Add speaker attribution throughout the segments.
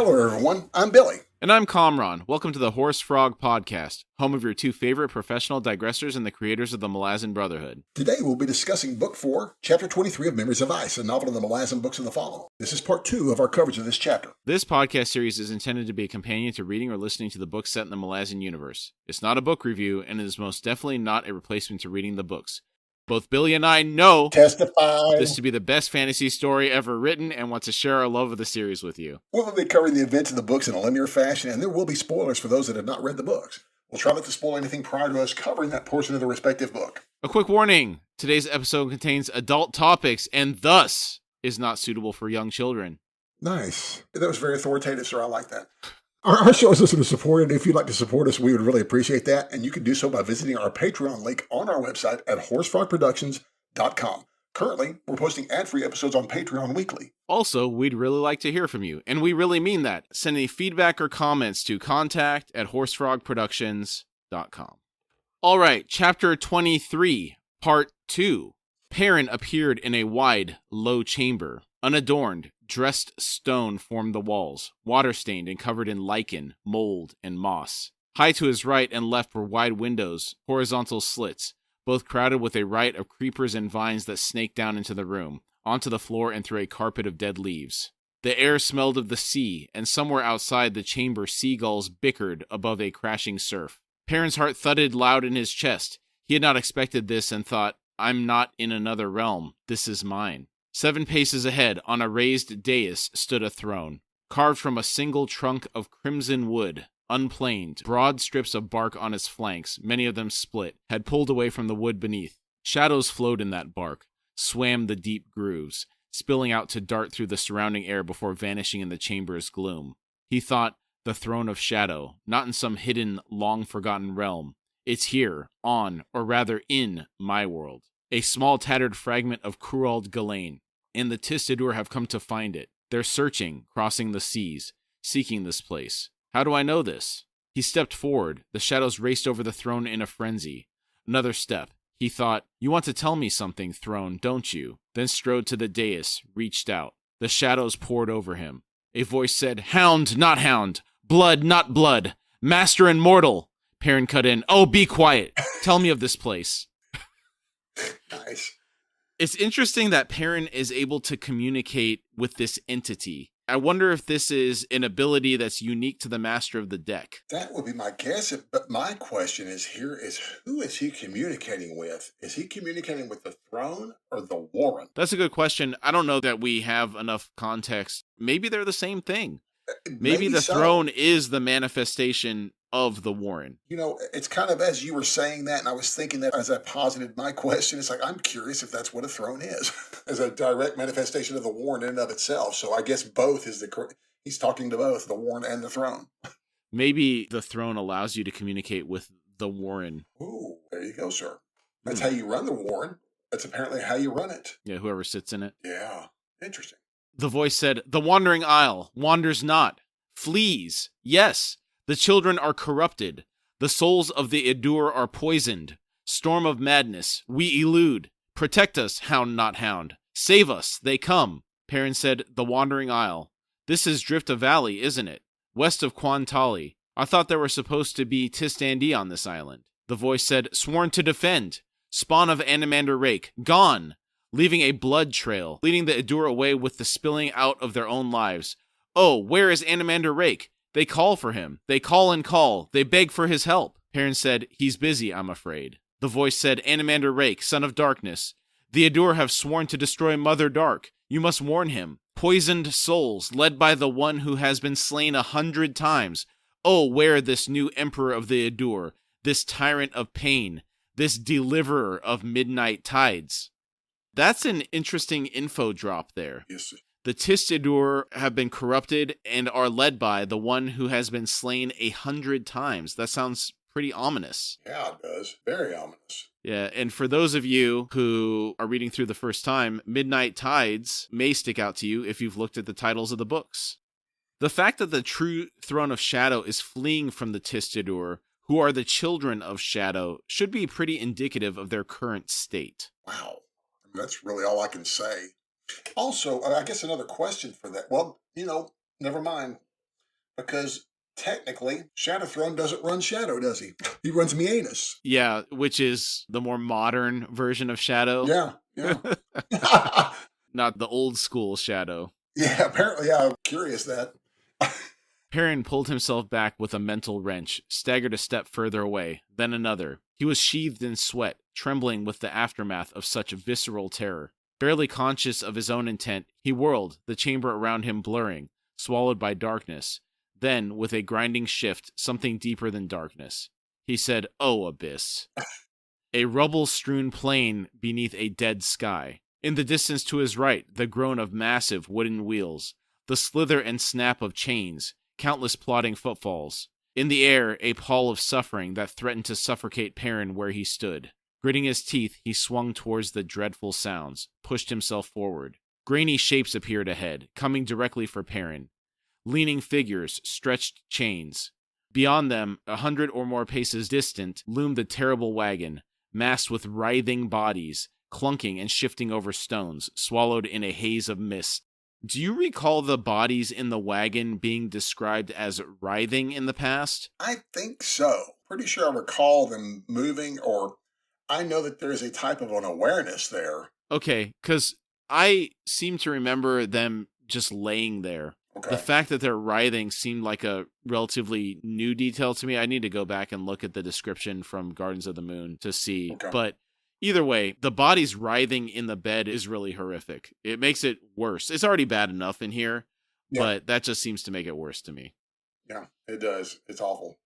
Speaker 1: Hello, everyone. I'm Billy.
Speaker 2: And I'm Kamraun. Welcome to the Horse Frog Podcast, home of your two favorite professional digressors and the creators of the Malazan Brotherhood.
Speaker 1: Today we'll be discussing Book 4, Chapter 23 of Memories of Ice, a novel in the Malazan Books of the Follow. This is part 2 of our coverage of this chapter.
Speaker 2: This podcast series is intended to be a companion to reading or listening to the books set in the Malazan universe. It's not a book review, and it is most definitely not a replacement to reading the books. Both Billy and I know this to be the best fantasy story ever written and want to share our love of the series with you.
Speaker 1: We'll be covering the events of the books in a linear fashion, and there will be spoilers for those that have not read the books. We'll try not to spoil anything prior to us covering that portion of the respective book.
Speaker 2: A quick warning, today's episode contains adult topics and thus is not suitable for young children.
Speaker 1: Nice. That was very authoritative, sir. I like that. Our show is listener supported. If you'd like to support us, we would really appreciate that. And you can do so by visiting our Patreon link on our website at horsefrogproductions.com. Currently, we're posting ad-free episodes on Patreon weekly.
Speaker 2: Also, we'd really like to hear from you, and we really mean that. Send any feedback or comments to contact@horsefrogproductions.com. All right, Chapter 23, Part 2. Perrin appeared in a wide, low chamber. Unadorned, dressed stone formed the walls, water-stained and covered in lichen, mold, and moss. High to his right and left were wide windows, horizontal slits, both crowded with a riot of creepers and vines that snaked down into the room, onto the floor and through a carpet of dead leaves. The air smelled of the sea, and somewhere outside the chamber seagulls bickered above a crashing surf. Perrin's heart thudded loud in his chest. He had not expected this and thought, I'm not in another realm. This is mine. 7 paces ahead, on a raised dais, stood a throne, carved from a single trunk of crimson wood, unplaned. Broad strips of bark on its flanks, many of them split, had pulled away from the wood beneath. Shadows flowed in that bark, swam the deep grooves, spilling out to dart through the surrounding air before vanishing in the chamber's gloom. He thought, the throne of shadow, not in some hidden, long-forgotten realm. It's here, on, or rather in, my world. A small tattered fragment of Kurald Ghislaine, and the Tistadur have come to find it. They're searching, crossing the seas, seeking this place. How do I know this? He stepped forward. The shadows raced over the throne in a frenzy. Another step. He thought, you want to tell me something, throne, don't you? Then strode to the dais, reached out. The shadows poured over him. A voice said, Hound, not hound. Blood, not blood. Master and mortal. Perrin cut in. Oh, be quiet. Tell me of this place.
Speaker 1: Nice.
Speaker 2: It's interesting that Perrin is able to communicate with this entity. I wonder if this is an ability that's unique to the master of the deck.
Speaker 1: That would be my guess, but my question is who is he communicating with? Is he communicating with the throne or the warren?
Speaker 2: That's a good question. I don't know that we have enough context. Maybe they're the same thing. Maybe the throne is the manifestation of the warren.
Speaker 1: You know, it's kind of as you were saying that, and I was thinking that as I posited my question, it's like, I'm curious if that's what a throne is, as a direct manifestation of the warren in and of itself. So I guess both is he's talking to both the warren and the throne.
Speaker 2: Maybe the throne allows you to communicate with the warren.
Speaker 1: Ooh, there you go, sir. That's how you run the warren. That's apparently how you run it.
Speaker 2: Yeah, whoever sits in it.
Speaker 1: Yeah, interesting.
Speaker 2: The voice said, the wandering isle wanders not, flees. Yes, the children are corrupted. The souls of the Edur are poisoned. Storm of madness, we elude. Protect us, hound not hound. Save us, they come. Perrin said, the wandering isle. This is Drifta Valley, isn't it? West of Quantali. I thought there were supposed to be Tistandi on this island. The voice said, sworn to defend. Spawn of Animander Rake, gone. Leaving a blood trail, leading the Edur away with the spilling out of their own lives. Oh, where is Animander Rake? They call for him. They call and call. They beg for his help. Perrin said, he's busy, I'm afraid. The voice said, Animander Rake, son of darkness. The Edur have sworn to destroy Mother Dark. You must warn him. Poisoned souls, led by the one who has been slain 100 times. Oh, where this new emperor of the Edur, this tyrant of pain, this deliverer of midnight tides. That's an interesting info drop there.
Speaker 1: Yes.
Speaker 2: The Tistadur have been corrupted and are led by the one who has been slain 100 times. That sounds pretty ominous.
Speaker 1: Yeah, it does. Very ominous.
Speaker 2: Yeah, and for those of you who are reading through the first time, Midnight Tides may stick out to you if you've looked at the titles of the books. The fact that the true Throne of Shadow is fleeing from the Tistadur, who are the children of Shadow, should be pretty indicative of their current state.
Speaker 1: Wow. That's really all I can say. Also, I guess another question for that. Well, never mind. Because technically, Shadowthrone doesn't run Shadow, does he? He runs Mianus.
Speaker 2: Yeah, which is the more modern version of Shadow.
Speaker 1: Yeah, yeah.
Speaker 2: Not the old school Shadow.
Speaker 1: Yeah, apparently, yeah, I'm curious that.
Speaker 2: Perrin pulled himself back with a mental wrench, staggered a step further away, then another. He was sheathed in sweat, trembling with the aftermath of such visceral terror. Barely conscious of his own intent, he whirled, the chamber around him blurring, swallowed by darkness. Then, with a grinding shift, something deeper than darkness. He said, "Oh, abyss." A rubble-strewn plain beneath a dead sky. In the distance to his right, the groan of massive wooden wheels, the slither and snap of chains, countless plodding footfalls. In the air, a pall of suffering that threatened to suffocate Perrin where he stood. Gritting his teeth, he swung towards the dreadful sounds, pushed himself forward. Grainy shapes appeared ahead, coming directly for Perrin. Leaning figures, stretched chains. Beyond them, 100 or more paces distant, loomed the terrible wagon, massed with writhing bodies, clunking and shifting over stones, swallowed in a haze of mist. Do you recall the bodies in the wagon being described as writhing in the past?
Speaker 1: I think so. Pretty sure I recall them moving, or I know that there's a type of an awareness there.
Speaker 2: Okay, because I seem to remember them just laying there.
Speaker 1: Okay.
Speaker 2: The fact that they're writhing seemed like a relatively new detail to me. I need to go back and look at the description from Gardens of the Moon to see.
Speaker 1: Okay.
Speaker 2: But either way, the bodies writhing in the bed is really horrific. It makes it worse. It's already bad enough in here, but that just seems to make it worse to me.
Speaker 1: Yeah, it does. It's awful.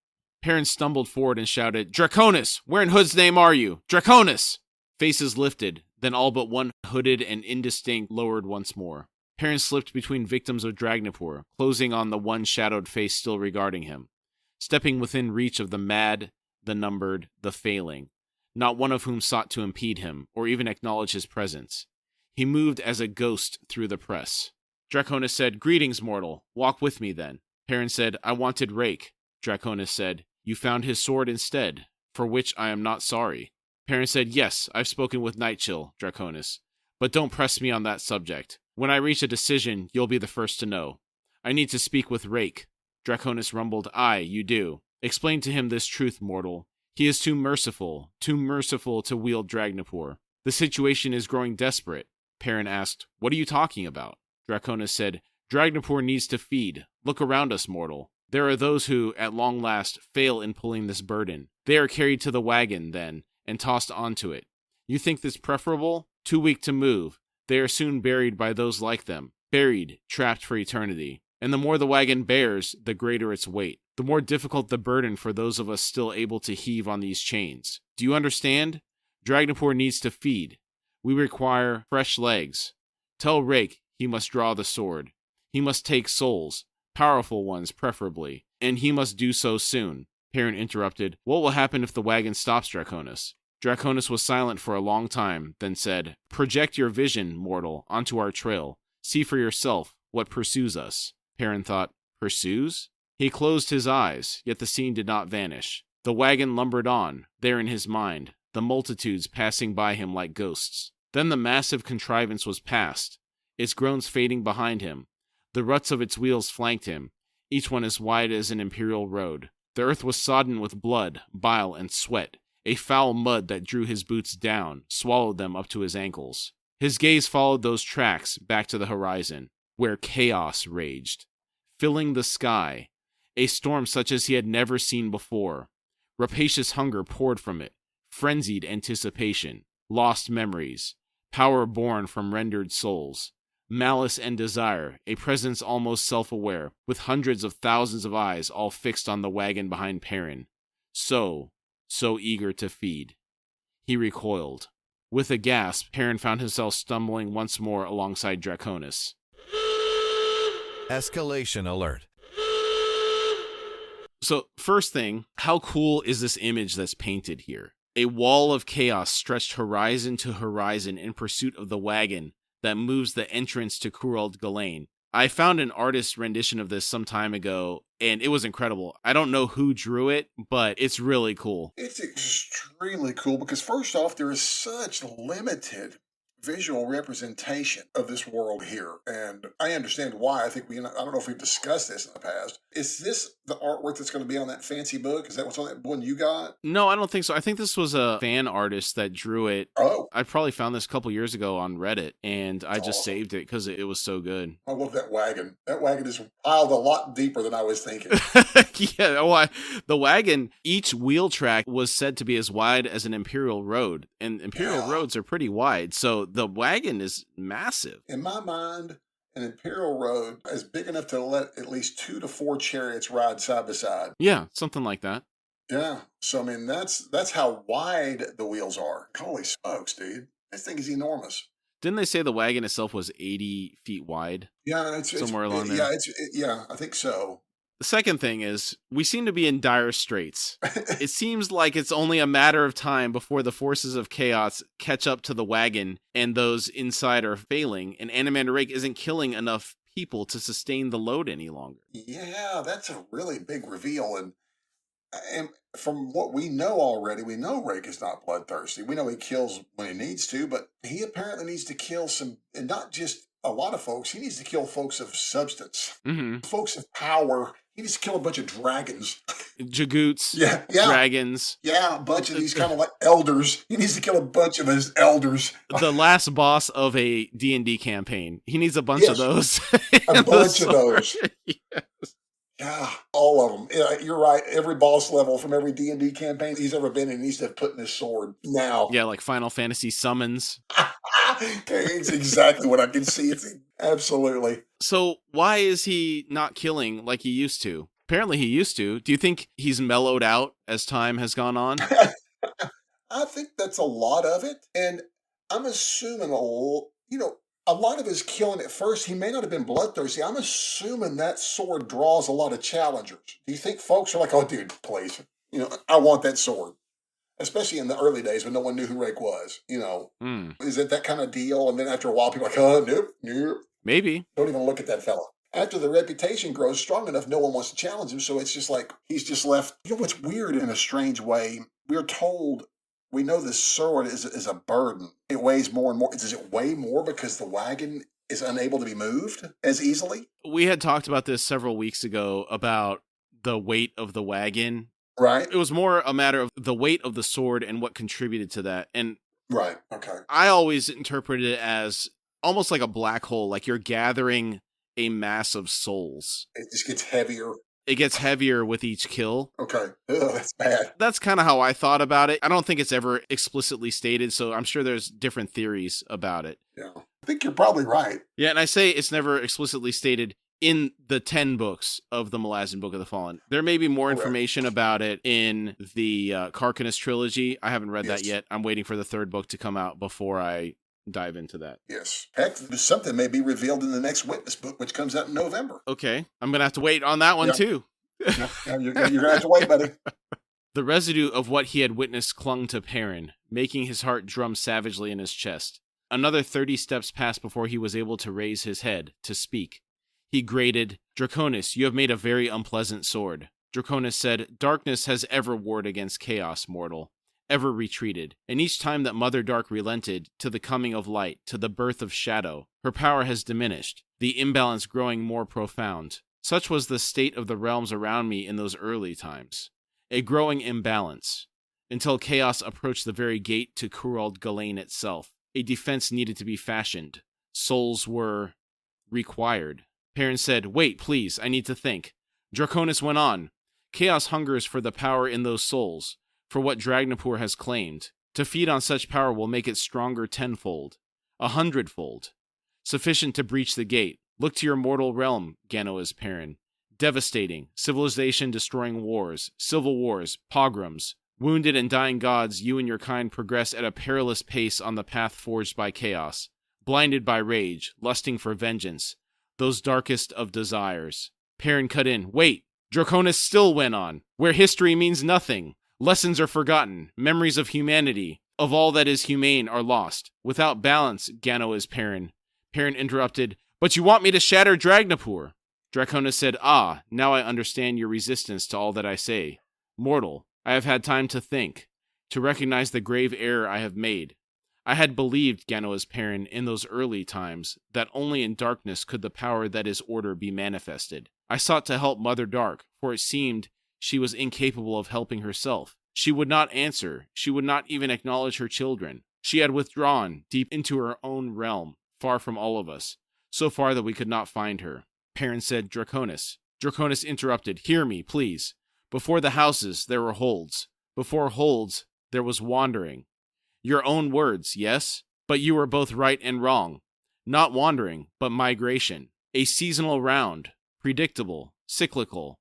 Speaker 2: Perrin stumbled forward and shouted, "Draconis! Where in Hood's name are you? Draconis!" Faces lifted, then all but one hooded and indistinct lowered once more. Perrin slipped between victims of Dragnapur, closing on the one shadowed face still regarding him. Stepping within reach of the mad, the numbered, the failing, not one of whom sought to impede him, or even acknowledge his presence. He moved as a ghost through the press. Draconis said, "Greetings, mortal. Walk with me, then." Perrin said, "I wanted Rake." Draconis said, "You found his sword instead, for which I am not sorry." Perrin said, "Yes, I've spoken with Nightchill, Draconis, but don't press me on that subject. When I reach a decision, you'll be the first to know. I need to speak with Rake." Draconis rumbled, "Aye, you do. Explain to him this truth, mortal. He is too merciful to wield Dragnapur. The situation is growing desperate." Perrin asked, "What are you talking about?" Draconis said, "Dragnapur needs to feed. Look around us, mortal. There are those who, at long last, fail in pulling this burden. They are carried to the wagon, then, and tossed onto it. You think this preferable? Too weak to move. They are soon buried by those like them. Buried, trapped for eternity. And the more the wagon bears, the greater its weight. The more difficult the burden for those of us still able to heave on these chains. Do you understand? Dragnapur needs to feed. We require fresh legs. Tell Rake he must draw the sword. He must take souls, powerful ones preferably, and he must do so soon." Perrin interrupted, "What will happen if the wagon stops, Draconis?" Draconis was silent for a long time, then said, "Project your vision, mortal, onto our trail. See for yourself what pursues us." Perrin thought, "Pursues?" He closed his eyes, yet the scene did not vanish. The wagon lumbered on, there in his mind, the multitudes passing by him like ghosts. Then the massive contrivance was past, its groans fading behind him. The ruts of its wheels flanked him, each one as wide as an imperial road. The earth was sodden with blood, bile, and sweat. A foul mud that drew his boots down, swallowed them up to his ankles. His gaze followed those tracks back to the horizon, where chaos raged, filling the sky, a storm such as he had never seen before. Rapacious hunger poured from it, frenzied anticipation, lost memories, power born from rendered souls, malice and desire, a presence almost self-aware, with hundreds of thousands of eyes all fixed on the wagon behind Perrin. So eager to feed. He recoiled. With a gasp, Perrin found himself stumbling once more alongside Draconis.
Speaker 3: Escalation alert.
Speaker 2: So, first thing, how cool is this image that's painted here? A wall of chaos stretched horizon to horizon in pursuit of the wagon that moves the entrance to Kurald Galain. I found an artist's rendition of this some time ago, and it was incredible. I don't know who drew it, but it's really cool.
Speaker 1: It's extremely cool because, first off, there is such limited visual representation of this world here. And I understand why. I think I don't know if we've discussed this in the past. Is this the artwork that's going to be on that fancy book? Is that what's on that one you got?
Speaker 2: No, I don't think so. I think this was a fan artist that drew it.
Speaker 1: Oh,
Speaker 2: I probably found this a couple years ago on Reddit, and I just
Speaker 1: awesome.
Speaker 2: saved it because it was so good.
Speaker 1: I love that wagon. That wagon is piled a lot deeper than I was thinking.
Speaker 2: Yeah, the wagon, each wheel track was said to be as wide as an Imperial road, and Imperial roads are pretty wide, so the wagon is massive.
Speaker 1: In my mind, an Imperial road is big enough to let at least 2 to 4 chariots ride side by side.
Speaker 2: Yeah, something like that.
Speaker 1: Yeah. So I mean, that's how wide the wheels are. Holy smokes, dude! This thing is enormous.
Speaker 2: Didn't they say the wagon itself was 80 feet wide?
Speaker 1: Yeah,
Speaker 2: somewhere along there.
Speaker 1: Yeah, yeah, I think so.
Speaker 2: The second thing is, we seem to be in dire straits. It seems like it's only a matter of time before the forces of chaos catch up to the wagon and those inside are failing, and Animander Rake isn't killing enough people to sustain the load any longer.
Speaker 1: Yeah, that's a really big reveal. And from what we know already, we know Rake is not bloodthirsty. We know he kills when he needs to, but he apparently needs to kill some, and not just a lot of folks. He needs to kill folks of substance, folks of power. He needs to kill a bunch of dragons.
Speaker 2: Jagoots.
Speaker 1: Yeah.
Speaker 2: Dragons.
Speaker 1: Yeah, a bunch of these kind of like elders. He needs to kill a bunch of his elders.
Speaker 2: The last boss of a D&D campaign. He needs a bunch of those.
Speaker 1: A bunch of those.
Speaker 2: Yes.
Speaker 1: Yeah, all of them. Yeah, you're right. Every boss level from every D&D campaign he's ever been in needs to have put in his sword now.
Speaker 2: Yeah, like Final Fantasy summons.
Speaker 1: It's exactly what I can see. It's absolutely.
Speaker 2: So why is he not killing like he used to? Apparently he used to. Do you think he's mellowed out as time has gone on?
Speaker 1: I think that's a lot of it. And I'm assuming a lot of his killing at first, he may not have been bloodthirsty. I'm assuming that sword draws a lot of challengers. Do you think folks are like, oh, dude, please, I want that sword? Especially in the early days when no one knew who Rake was, Is it that kind of deal? And then after a while, people are like, oh, nope.
Speaker 2: Maybe.
Speaker 1: Don't even look at that fella. After the reputation grows strong enough, no one wants to challenge him. So it's just like, he's just left. You know what's weird in a strange way? We're told, we know this sword is a burden. It weighs more and more. Does it weigh more because the wagon is unable to be moved as easily?
Speaker 2: We had talked about this several weeks ago about the weight of the wagon.
Speaker 1: Right.
Speaker 2: It was more a matter of the weight of the sword and what contributed to that. And
Speaker 1: right. Okay.
Speaker 2: I always interpreted it as almost like a black hole, like you're gathering a mass of souls.
Speaker 1: It just gets heavier.
Speaker 2: It gets heavier with each kill.
Speaker 1: Okay. Ugh, that's bad.
Speaker 2: That's kind of how I thought about it. I don't think it's ever explicitly stated, so I'm sure there's different theories about it.
Speaker 1: Yeah. I think you're probably right.
Speaker 2: Yeah, and I say it's never explicitly stated in the 10 books of the Malazan Book of the Fallen. There may be more information about it in the Karkanis trilogy. I haven't read that yet. I'm waiting for the 3rd book to come out before I dive into that.
Speaker 1: Yes. Heck, something may be revealed in the next Witness book, which comes out in November.
Speaker 2: Okay. I'm going to have to wait on that one, too.
Speaker 1: Yeah, you're going to have to wait, buddy.
Speaker 2: The residue of what he had witnessed clung to Perrin, making his heart drum savagely in his chest. Another 30 steps passed before he was able to raise his head, to speak. He grated, "Draconis, you have made a very unpleasant sword." Draconis said, "Darkness has ever warred against chaos, mortal, ever retreated, and each time that Mother Dark relented to the coming of light, to the birth of shadow, her power has diminished, the imbalance growing more profound. Such was the state of the realms around me in those early times. A growing imbalance, until chaos approached the very gate to Kurald Galain itself. A defense needed to be fashioned. Souls were required." Perrin said, "Wait, please, I need to think." Draconis went on, "Chaos hungers for the power in those souls, for what Dragnapur has claimed. To feed on such power will make it stronger 10-fold, 100-fold, sufficient to breach the gate. Look to your mortal realm, Ganoa's Perrin. Devastating, civilization-destroying wars, civil wars, pogroms. Wounded and dying gods, you and your kind progress at a perilous pace on the path forged by chaos. Blinded by rage, lusting for vengeance, those darkest of desires." Perrin cut in, "Wait!" Draconis still went on. "Where history means nothing. Lessons are forgotten. Memories of humanity, of all that is humane, are lost. Without balance, Ganoa's Perrin." Perrin interrupted, "But you want me to shatter Dragnapur?" Draconis said, "Ah, now I understand your resistance to all that I say. Mortal, I have had time to think, to recognize the grave error I have made. I had believed, Ganoa's parent, in those early times, that only in darkness could the power that is order be manifested. I sought to help Mother Dark, for it seemed she was incapable of helping herself. She would not answer. She would not even acknowledge her children. She had withdrawn deep into her own realm, far from all of us, so far that we could not find her. Perrin said, Draconis. Draconis interrupted. Hear me, please. Before the houses, there were holds. Before holds, there was wandering. Your own words, yes? But you were both right and wrong. Not wandering, but migration. A seasonal round, predictable, cyclical.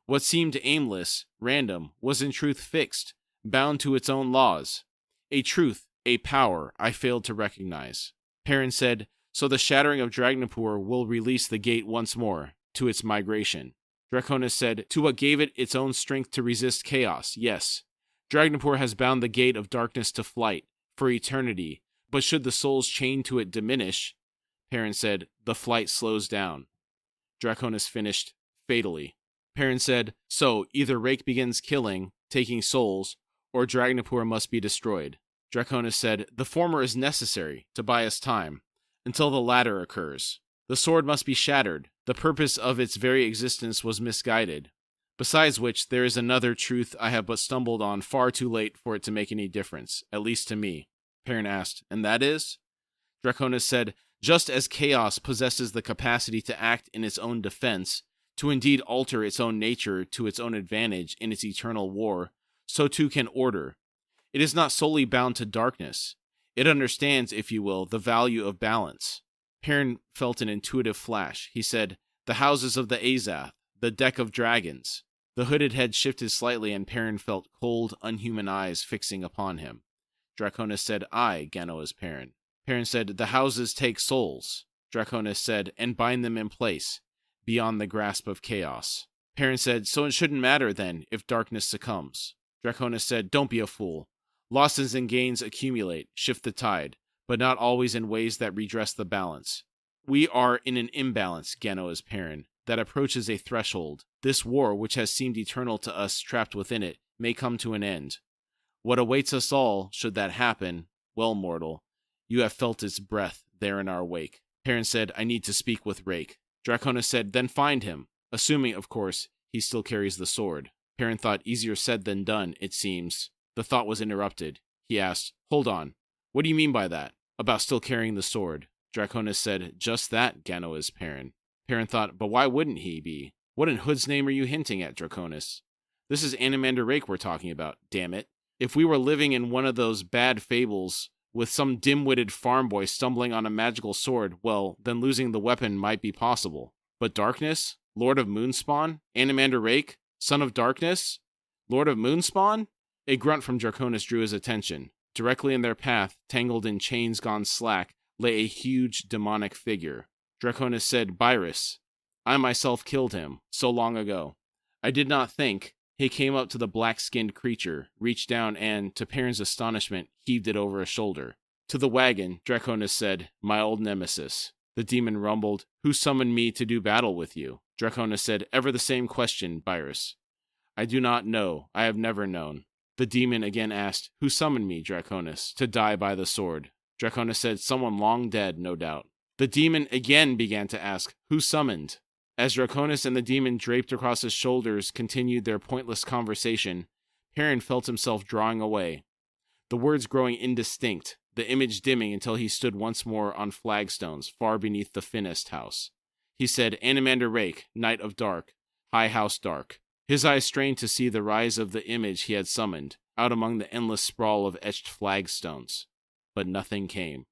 Speaker 2: What seemed aimless, random, was in truth fixed, bound to its own laws. A truth, a power I failed to recognize. Perrin said, so the shattering of Dragnapur will release the gate once more, to its migration. Draconis said, to what gave it its own strength to resist chaos, yes. Dragnapur has bound the gate of darkness to flight, for eternity, but should the souls chained to it diminish, Perrin said, the flight slows down. Draconis finished, fatally. Perrin said, so either Rake begins killing, taking souls, or Dragnapur must be destroyed. Draconis said, the former is necessary, to buy us time, until the latter occurs. The sword must be shattered. The purpose of its very existence was misguided. Besides which, there is another truth I have but stumbled on far too late for it to make any difference, at least to me. Perrin asked, and that is? Draconis said, just as chaos possesses the capacity to act in its own defense, to indeed alter its own nature to its own advantage in its eternal war, so too can order. It is not solely bound to darkness. It understands, if you will, the value of balance. Perrin felt an intuitive flash. He said, the houses of the Azath, the deck of dragons. The hooded head shifted slightly, and Perrin felt cold, unhuman eyes fixing upon him. Draconis said, aye, Ganoa's Perrin. Perrin said, the houses take souls. Draconis said, and bind them in place, beyond the grasp of chaos. Perrin said, so it shouldn't matter, then, if darkness succumbs. Draconis said, don't be a fool. Losses and gains accumulate, shift the tide, but not always in ways that redress the balance. We are in an imbalance, Ganoa's Perrin, that approaches a threshold. This war, which has seemed eternal to us trapped within it, may come to an end. What awaits us all, should that happen, well, mortal, you have felt its breath there in our wake. Perrin said, I need to speak with Rake. Draconis said, then find him, assuming, of course, he still carries the sword. Perrin thought, easier said than done, it seems. The thought was interrupted. He asked, hold on, what do you mean by that? About still carrying the sword? Draconis said, just that, Ganoa's Perrin. Perrin thought, but why wouldn't he be? What in Hood's name are you hinting at, Draconis? This is Animander Rake we're talking about, damn it. If we were living in one of those bad fables, with some dim-witted farm boy stumbling on a magical sword, well, then losing the weapon might be possible. But darkness? Lord of Moonspawn? Animander Rake? Son of Darkness? Lord of Moonspawn? A grunt from Draconis drew his attention. Directly in their path, tangled in chains gone slack, lay a huge demonic figure. Draconis said, Byrus, I myself killed him, so long ago. I did not think. He came up to the black-skinned creature, reached down and, to Perrin's astonishment, heaved it over a shoulder. To the wagon, Draconis said, my old nemesis. The demon rumbled, who summoned me to do battle with you? Draconis said, ever the same question, Byrus. I do not know. I have never known. The demon again asked, who summoned me, Draconis, to die by the sword? Draconis said, someone long dead, no doubt. The demon again began to ask, who summoned? As Draconis and the demon draped across his shoulders continued their pointless conversation, Perrin felt himself drawing away, the words growing indistinct, the image dimming until he stood once more on flagstones far beneath the Finnest house. He said, Animander Rake, Knight of Dark, High House Dark. His eyes strained to see the rise of the image he had summoned, out among the endless sprawl of etched flagstones. But nothing came.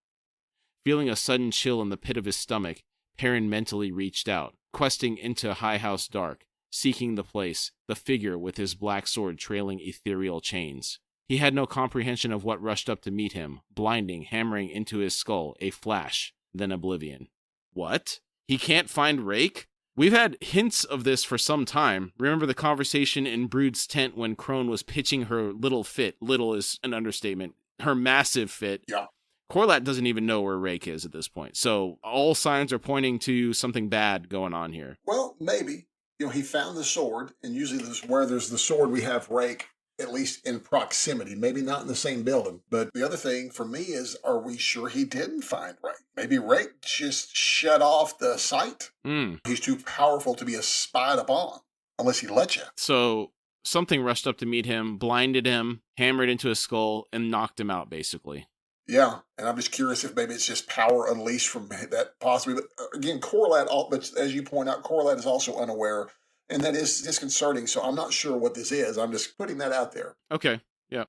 Speaker 2: Feeling a sudden chill in the pit of his stomach, Perrin mentally reached out, questing into High House Dark, seeking the place, the figure with his black sword trailing ethereal chains. He had no comprehension of what rushed up to meet him, blinding, hammering into his skull, a flash, then oblivion. What? He can't find Rake? We've had hints of this for some time. Remember the conversation in Brood's tent when Crone was pitching her little fit? Little is an understatement. Her massive fit.
Speaker 1: Yeah.
Speaker 2: Corlat doesn't even know where Rake is at this point. So all signs are pointing to something bad going on here.
Speaker 1: Well, maybe. He found the sword, and usually where there's the sword, we have Rake. at least in proximity, maybe not in the same building. But the other thing for me is, are we sure he didn't find Rake? Maybe Rake just shut off the sight. He's too powerful to be spied upon, unless he let you.
Speaker 2: So something rushed up to meet him, blinded him, hammered into his skull, and knocked him out, basically.
Speaker 1: Yeah, and I'm just curious if maybe it's just power unleashed from that possibly. But again, Corlat, but as you point out, Corlat is also unaware, and that is disconcerting, so I'm not sure what this is. I'm just putting that out there.
Speaker 2: Okay, yeah.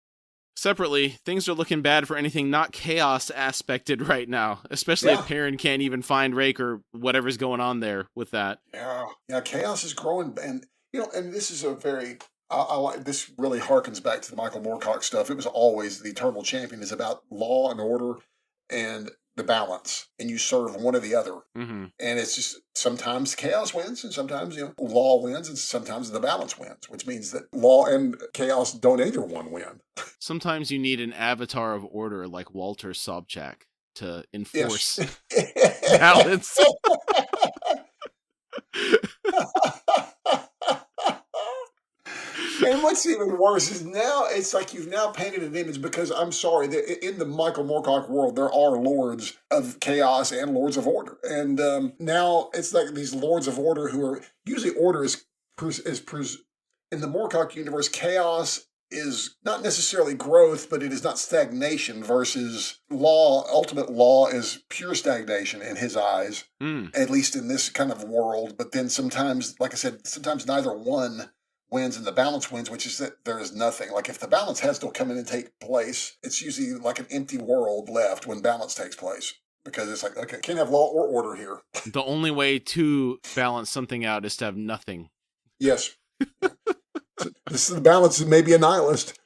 Speaker 2: Separately, things are looking bad for anything not chaos aspected right now, especially if Perrin can't even find Rake or whatever's going on there with that.
Speaker 1: Yeah, chaos is growing, and and this is a very... I like this. Really harkens back to the Michael Moorcock stuff. It was always the Eternal Champion is about law and order and the balance, and you serve one or the other. And it's just sometimes chaos wins, and sometimes law wins, and sometimes the balance wins, which means that law and chaos don't either one win.
Speaker 2: Sometimes you need an avatar of order like Walter Sobchak to enforce balance.
Speaker 1: And what's even worse is now it's like you've now painted an image, because I'm sorry, in the Michael Moorcock world, there are lords of chaos and lords of order. And now it's like these lords of order who are usually order is in the Moorcock universe, chaos is not necessarily growth, but it is not stagnation, versus law. Ultimate law is pure stagnation in his eyes, at least in this kind of world. But then sometimes, like I said, sometimes neither one wins and the balance wins, which is that there is nothing. Like if the balance has to come in and take place, it's usually like an empty world left when balance takes place, because it's like, okay, can't have law or order here.
Speaker 2: The only way to balance something out is to have nothing.
Speaker 1: Yes. This is the balance is maybe a nihilist.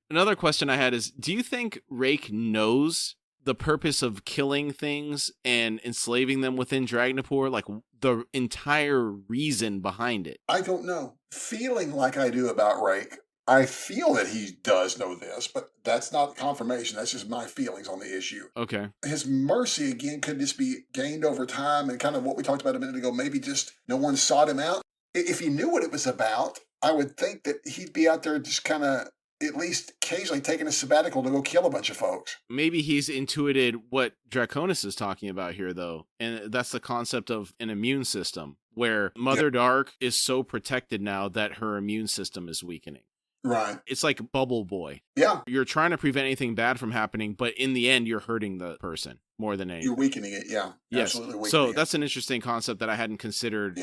Speaker 2: Another question I had is, do you think Rake knows the purpose of killing things and enslaving them within Dragnapur, like the entire reason behind it?
Speaker 1: I don't know. Feeling like I do about Rake, I feel that he does know this, but that's not confirmation. That's just my feelings on the issue.
Speaker 2: Okay.
Speaker 1: His mercy, again, could just be gained over time, and kind of what we talked about a minute ago, maybe just no one sought him out. If he knew what it was about, I would think that he'd be out there just kind of at least occasionally taking a sabbatical to go kill a bunch of folks.
Speaker 2: Maybe he's intuited what Draconis is talking about here, though, and that's the concept of an immune system, where Mother Dark is so protected now that her immune system is weakening.
Speaker 1: Right.
Speaker 2: It's like Bubble Boy.
Speaker 1: Yeah.
Speaker 2: You're trying to prevent anything bad from happening, but in the end, you're hurting the person more than anything.
Speaker 1: You're weakening it, yeah.
Speaker 2: Yes.
Speaker 1: Absolutely weakening
Speaker 2: So
Speaker 1: it.
Speaker 2: that's an interesting concept that I hadn't considered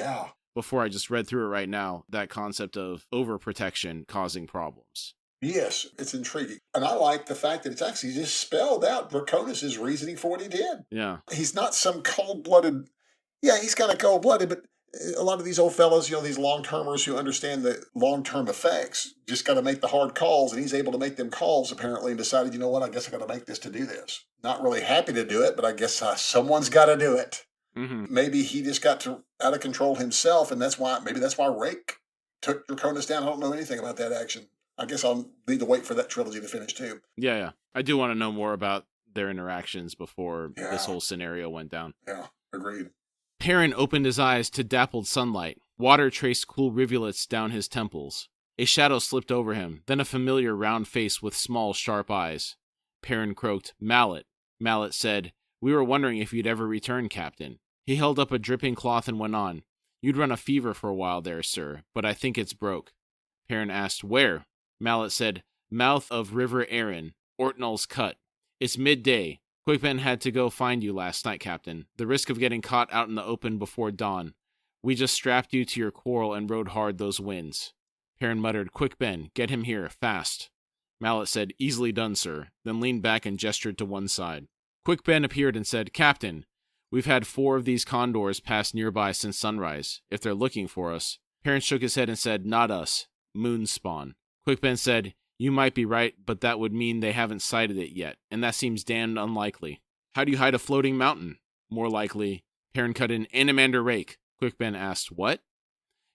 Speaker 2: before I just read through it right now, that concept of overprotection causing problems.
Speaker 1: Yes, it's intriguing. And I like the fact that it's actually just spelled out Draconis' reasoning for what he did.
Speaker 2: Yeah.
Speaker 1: He's not some cold-blooded... Yeah, he's kind of cold-blooded, but a lot of these old fellas, these long-termers who understand the long-term effects, just got to make the hard calls, and he's able to make them calls, apparently, and decided, you know what, I guess I got to make this to do this. Not really happy to do it, but I guess someone's got to do it. Maybe he just got out of control himself, and that's why Rake took Draconis down. I don't know anything about that action. I guess I'll need to wait for that trilogy to finish, too.
Speaker 2: Yeah. I do want to know more about their interactions before this whole scenario went down.
Speaker 1: Yeah, agreed.
Speaker 2: Perrin opened his eyes to dappled sunlight. Water traced cool rivulets down his temples. A shadow slipped over him, then a familiar round face with small, sharp eyes. Perrin croaked, "Mallet." Mallet said, "We were wondering if you'd ever return, Captain." He held up a dripping cloth and went on. "You'd run a fever for a while there, sir, but I think it's broke." Perrin asked, "Where?" Mallet said, "Mouth of River Erin, Ortnall's Cut. It's midday. Quickben had to go find you last night, Captain. The risk of getting caught out in the open before dawn. We just strapped you to your quarrel and rode hard those winds." Perrin muttered, "Quickben, get him here, fast." Mallet said, "Easily done, sir," then leaned back and gestured to one side. Quickben appeared and said, "Captain, we've had 4 of these condors pass nearby since sunrise. If they're looking for us." Perrin shook his head and said, "Not us. Moon spawn." Quickben said, "You might be right, but that would mean they haven't sighted it yet, and that seems damned unlikely." "How do you hide a floating mountain?" "More likely." Perrin cut in, "Animander Rake." Quickben asked, "What?"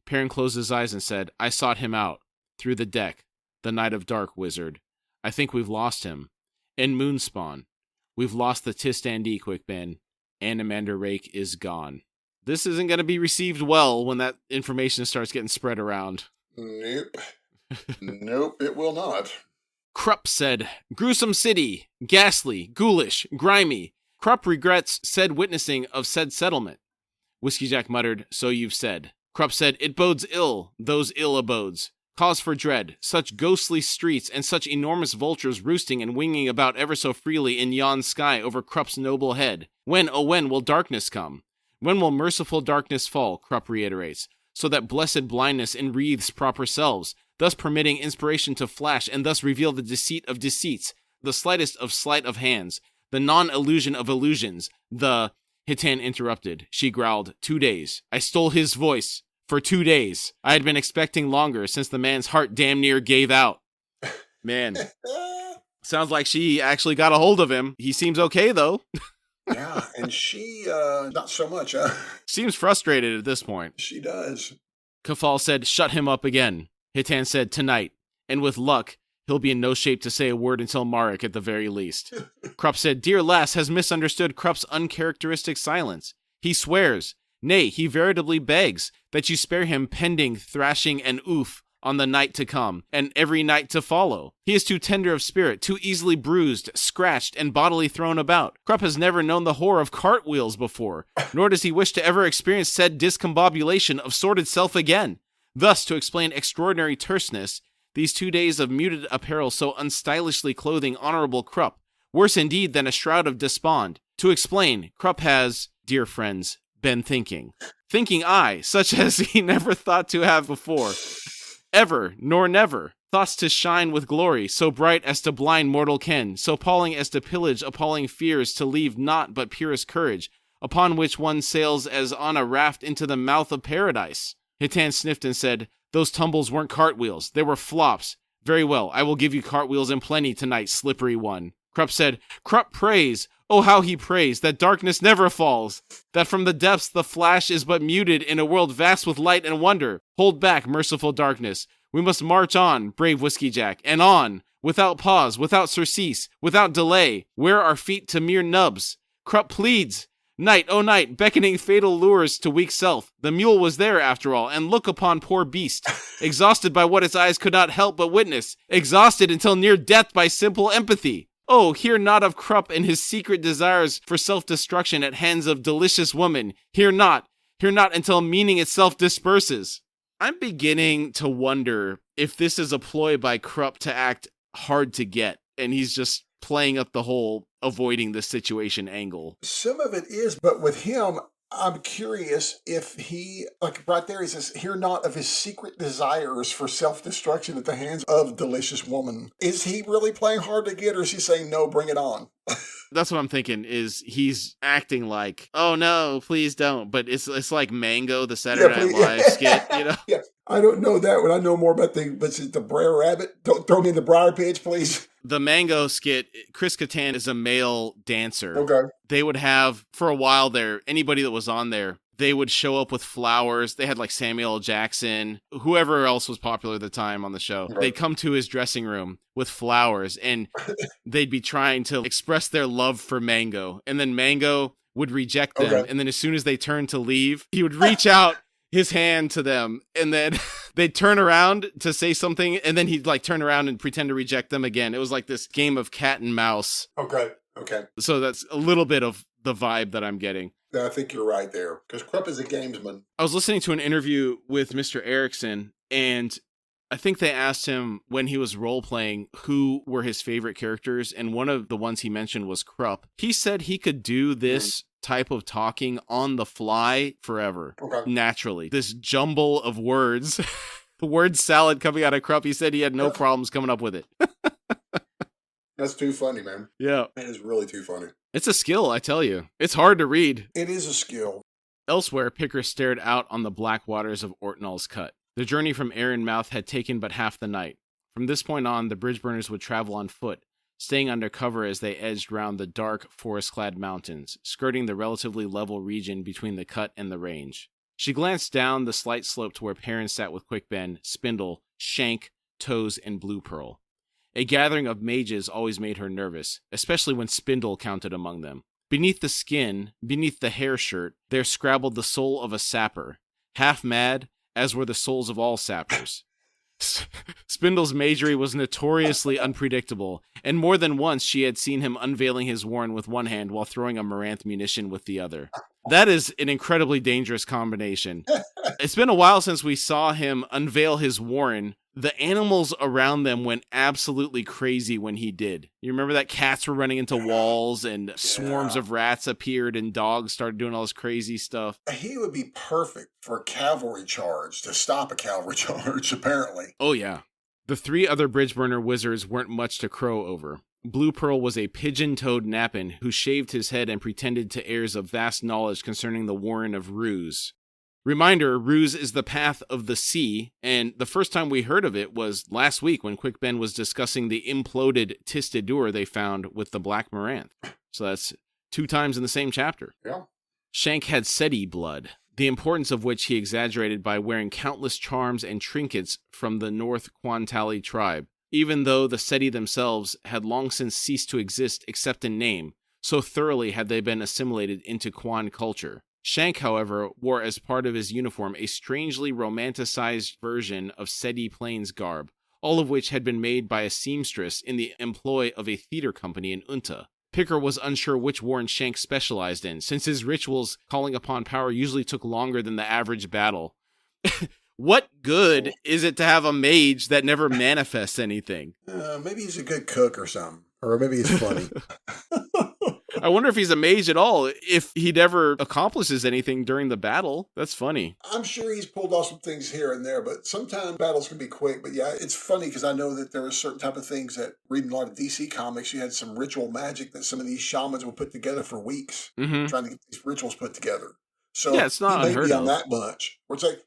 Speaker 2: Perrin closed his eyes and said, "I sought him out. Through the deck. The Night of Dark wizard. I think we've lost him. And Moonspawn. We've lost the Tistandi, Quickben. Animander Rake is gone." This isn't going to be received well when that information starts getting spread around.
Speaker 1: Nope. Nope, it will not.
Speaker 2: Krupp said, gruesome city, ghastly, ghoulish, grimy. Krupp regrets said witnessing of said settlement. Whiskey Jack muttered, so you've said. Krupp said, it bodes ill, those ill abodes. Cause for dread, such ghostly streets and such enormous vultures roosting and winging about ever so freely in yon sky over Krupp's noble head. When, oh when, will darkness come? When will merciful darkness fall, Krupp reiterates, so that blessed blindness enwreathes proper selves, thus permitting inspiration to flash and thus reveal the deceit of deceits, the slightest of sleight of hands, the non-illusion of illusions, the... Hitan interrupted. She growled, 2 days. I stole his voice. For 2 days. I had been expecting longer since the man's heart damn near gave out. Man. Sounds like she actually got a hold of him. He seems okay, though.
Speaker 1: Yeah, and she, not so much.
Speaker 2: Seems frustrated at this point.
Speaker 1: She does.
Speaker 2: Kafal said, shut him up again. Hitan said, tonight. And with luck, he'll be in no shape to say a word until Marek at the very least. Krupp said, dear lass has misunderstood Krupp's uncharacteristic silence. He swears, nay, he veritably begs, that you spare him pending thrashing and oof on the night to come, and every night to follow. He is too tender of spirit, too easily bruised, scratched, and bodily thrown about. Krupp has never known the horror of cartwheels before, nor does he wish to ever experience said discombobulation of sordid self again. Thus, to explain extraordinary terseness, these 2 days of muted apparel so unstylishly clothing honorable Krupp, worse indeed than a shroud of despond. To explain, Krupp has, dear friends, been thinking. Thinking such as he never thought to have before. Ever, nor never. Thoughts to shine with glory, so bright as to blind mortal ken, so appalling as to pillage appalling fears, to leave naught but purest courage, upon which one sails as on a raft into the mouth of paradise. Hitan sniffed and said, those tumbles weren't cartwheels, they were flops. Very well, I will give you cartwheels in plenty tonight, slippery one. Krupp said, Krupp prays, oh how he prays, that darkness never falls, that from the depths the flash is but muted in a world vast with light and wonder. Hold back, merciful darkness. We must march on, brave Whiskey Jack, and on, without pause, without surcease, without delay. Wear our feet to mere nubs. Krupp pleads. Night, oh night, beckoning fatal lures to weak self. The mule was there, after all, and look upon poor beast, exhausted by what its eyes could not help but witness, exhausted until near death by simple empathy. Oh, hear not of Krupp and his secret desires for self-destruction at hands of delicious woman. Hear not until meaning itself disperses. I'm beginning to wonder if this is a ploy by Krupp to act hard to get, and he's just playing up the whole avoiding the situation angle.
Speaker 1: Some of it is, but with him, I'm curious if he, like right there, he says, hear not of his secret desires for self-destruction at the hands of delicious woman. Is he really playing hard to get, or is he saying, no, bring it on?
Speaker 2: That's what I'm thinking, is he's acting like, oh no, please don't. But it's like Mango, the Saturday Night Live skit, you know?
Speaker 1: Yeah, I don't know that one. I know more about the Brer Rabbit. Don't throw me in the briar pitch, please.
Speaker 2: The Mango skit, Chris Kattan is a male dancer.
Speaker 1: Okay.
Speaker 2: They would have, for a while there, anybody that was on there, they would show up with flowers. They had like Samuel L. Jackson, whoever else was popular at the time on the show. Right. They'd come to his dressing room with flowers, and they'd be trying to express their love for Mango. And then Mango would reject them. Okay. And then as soon as they turned to leave, he would reach out his hand to them, and then they'd turn around to say something, and then he'd like turn around and pretend to reject them again. It was like this game of cat and mouse.
Speaker 1: Okay.
Speaker 2: So that's a little bit of the vibe that I'm getting.
Speaker 1: I think you're right there, because Krupp is a gamesman.
Speaker 2: I was listening to an interview with Mr. Erikson, and I think they asked him when he was role-playing who were his favorite characters, and one of the ones he mentioned was Krupp. He said he could do this type of talking on the fly forever, naturally. This jumble of words, word salad coming out of Krupp, he said he had no problems coming up with it.
Speaker 1: That's too funny, man.
Speaker 2: Yeah.
Speaker 1: That is really too funny.
Speaker 2: It's a skill, I tell you. It's hard to read.
Speaker 1: It is a skill.
Speaker 2: Elsewhere, Picker stared out on the black waters of Ortnall's Cut. The journey from Aaronmouth had taken but half the night. From this point on, the bridge burners would travel on foot, staying under cover as they edged round the dark, forest-clad mountains, skirting the relatively level region between the cut and the range. She glanced down the slight slope to where Perrin sat with Quickben, Spindle, Shank, Toes, and Blue Pearl. A gathering of mages always made her nervous, especially when Spindle counted among them. Beneath the skin, beneath the hair shirt, there scrabbled the soul of a sapper, half mad, as were the souls of all sappers. Spindle's magery was notoriously unpredictable, and more than once she had seen him unveiling his warren with one hand while throwing a Maranthe munition with the other. That is an incredibly dangerous combination. It's been a while since we saw him unveil his warren. The animals around them went absolutely crazy when he did. You remember that cats were running into walls and swarms of rats appeared and dogs started doing all this crazy stuff.
Speaker 1: He would be perfect for a cavalry charge, to stop a cavalry charge, apparently.
Speaker 2: Oh, yeah. The 3 other Bridgeburner wizards weren't much to crow over. Blue Pearl was a pigeon-toed Nappin who shaved his head and pretended to heirs of vast knowledge concerning the Warren of Ruse. Reminder, Ruse is the path of the sea, and the first time we heard of it was last week when Quick Ben was discussing the imploded Tistadur they found with the Black Maranthe. So that's 2 times in the same chapter.
Speaker 1: Yeah.
Speaker 2: Shank had Seti blood, the importance of which he exaggerated by wearing countless charms and trinkets from the North Quantali tribe, even though the Seti themselves had long since ceased to exist except in name, so thoroughly had they been assimilated into Quan culture. Shank, however, wore as part of his uniform a strangely romanticized version of Seti Plains garb, all of which had been made by a seamstress in the employ of a theater company in Unta. Picker was unsure which warren Shank specialized in, since his rituals calling upon power usually took longer than the average battle. What good is it to have a mage that never manifests anything?
Speaker 1: Maybe he's a good cook or something. Or maybe he's funny.
Speaker 2: I wonder if he's a mage at all, if he never accomplishes anything during the battle. That's funny.
Speaker 1: I'm sure he's pulled off some things here and there, but sometimes battles can be quick. But yeah, it's funny because I know that there are certain type of things that, reading a lot of DC comics, you had some ritual magic that some of these shamans would put together for weeks, trying to get these rituals put together. So
Speaker 2: yeah, it's not
Speaker 1: he may
Speaker 2: unheard
Speaker 1: be on
Speaker 2: of.
Speaker 1: that bunch. Where it's like,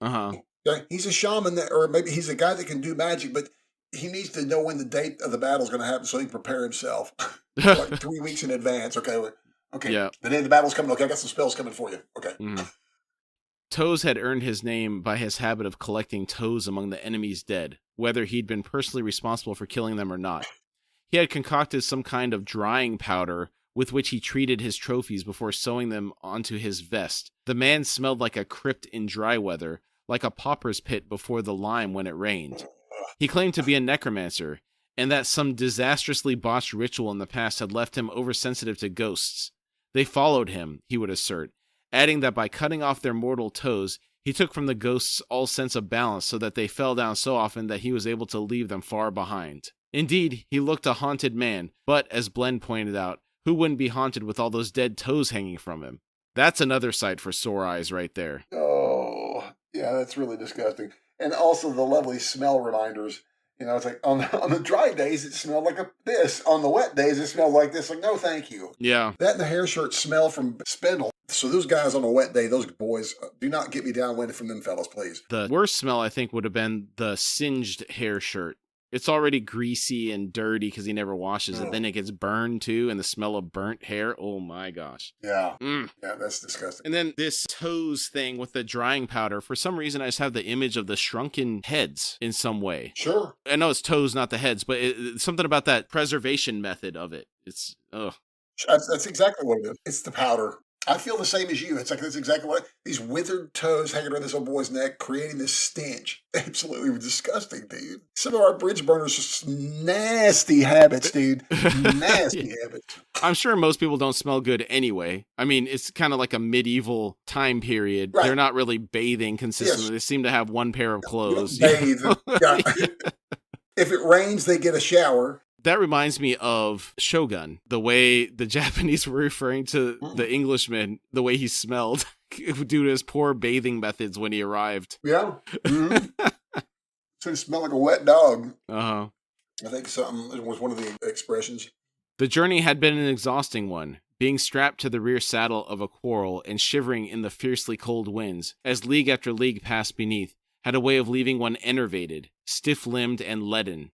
Speaker 1: yeah, he's a shaman, that, or maybe he's a guy that can do magic, but he needs to know when the date of the battle is going to happen so he can prepare himself like 3 weeks in advance. Okay.
Speaker 2: Yeah.
Speaker 1: The day of the battle's coming. Okay, I got some spells coming for you. Okay.
Speaker 2: Toes had earned his name by his habit of collecting toes among the enemy's dead, whether he'd been personally responsible for killing them or not. He had concocted some kind of drying powder with which he treated his trophies before sewing them onto his vest. The man smelled like a crypt in dry weather, like a pauper's pit before the lime when it rained. He claimed to be a necromancer, and that some disastrously botched ritual in the past had left him oversensitive to ghosts. They followed him, he would assert, adding that by cutting off their mortal toes, he took from the ghosts all sense of balance so that they fell down so often that he was able to leave them far behind. Indeed, he looked a haunted man, but, as Blen pointed out, who wouldn't be haunted with all those dead toes hanging from him? That's another sight for sore eyes right there.
Speaker 1: Oh, yeah, that's really disgusting. And also the lovely smell reminders. You know, it's like on the dry days, it smelled like this. On the wet days, it smelled like this. Like, no, thank you.
Speaker 2: Yeah.
Speaker 1: That and the hair shirt smell from Spindle. So those guys on a wet day, those boys, do not get me downwinded from them fellas, please.
Speaker 2: The worst smell, I think, would have been the singed hair shirt. It's already greasy and dirty because he never washes it. Then it gets burned, too, and the smell of burnt hair. Oh, my gosh.
Speaker 1: Yeah. Yeah, that's disgusting.
Speaker 2: And then this toes thing with the drying powder. For some reason, I just have the image of the shrunken heads in some way.
Speaker 1: Sure.
Speaker 2: I know it's toes, not the heads, but something about that preservation method of it. It's, ugh.
Speaker 1: That's exactly what it is. It's the powder. I feel the same as you. It's like that's exactly what these withered toes hanging around this old boy's neck, creating this stench. Absolutely disgusting, dude. Some of our bridge burners are just nasty habits, dude. Nasty habits.
Speaker 2: I'm sure most people don't smell good anyway. I mean, it's kind of like a medieval time period.
Speaker 1: Right.
Speaker 2: They're not really bathing consistently.
Speaker 1: Yes.
Speaker 2: They seem to have one pair of clothes.
Speaker 1: Bathe. Yeah. If it rains, they get a shower.
Speaker 2: That reminds me of Shogun, the way the Japanese were referring to the Englishman, the way he smelled due to his poor bathing methods when he arrived.
Speaker 1: Yeah. So it smelled like a wet dog.
Speaker 2: Uh-huh.
Speaker 1: I think something was one of the expressions.
Speaker 2: The journey had been an exhausting one, being strapped to the rear saddle of a quarrel and shivering in the fiercely cold winds, as league after league passed beneath, had a way of leaving one enervated, stiff-limbed, and leaden.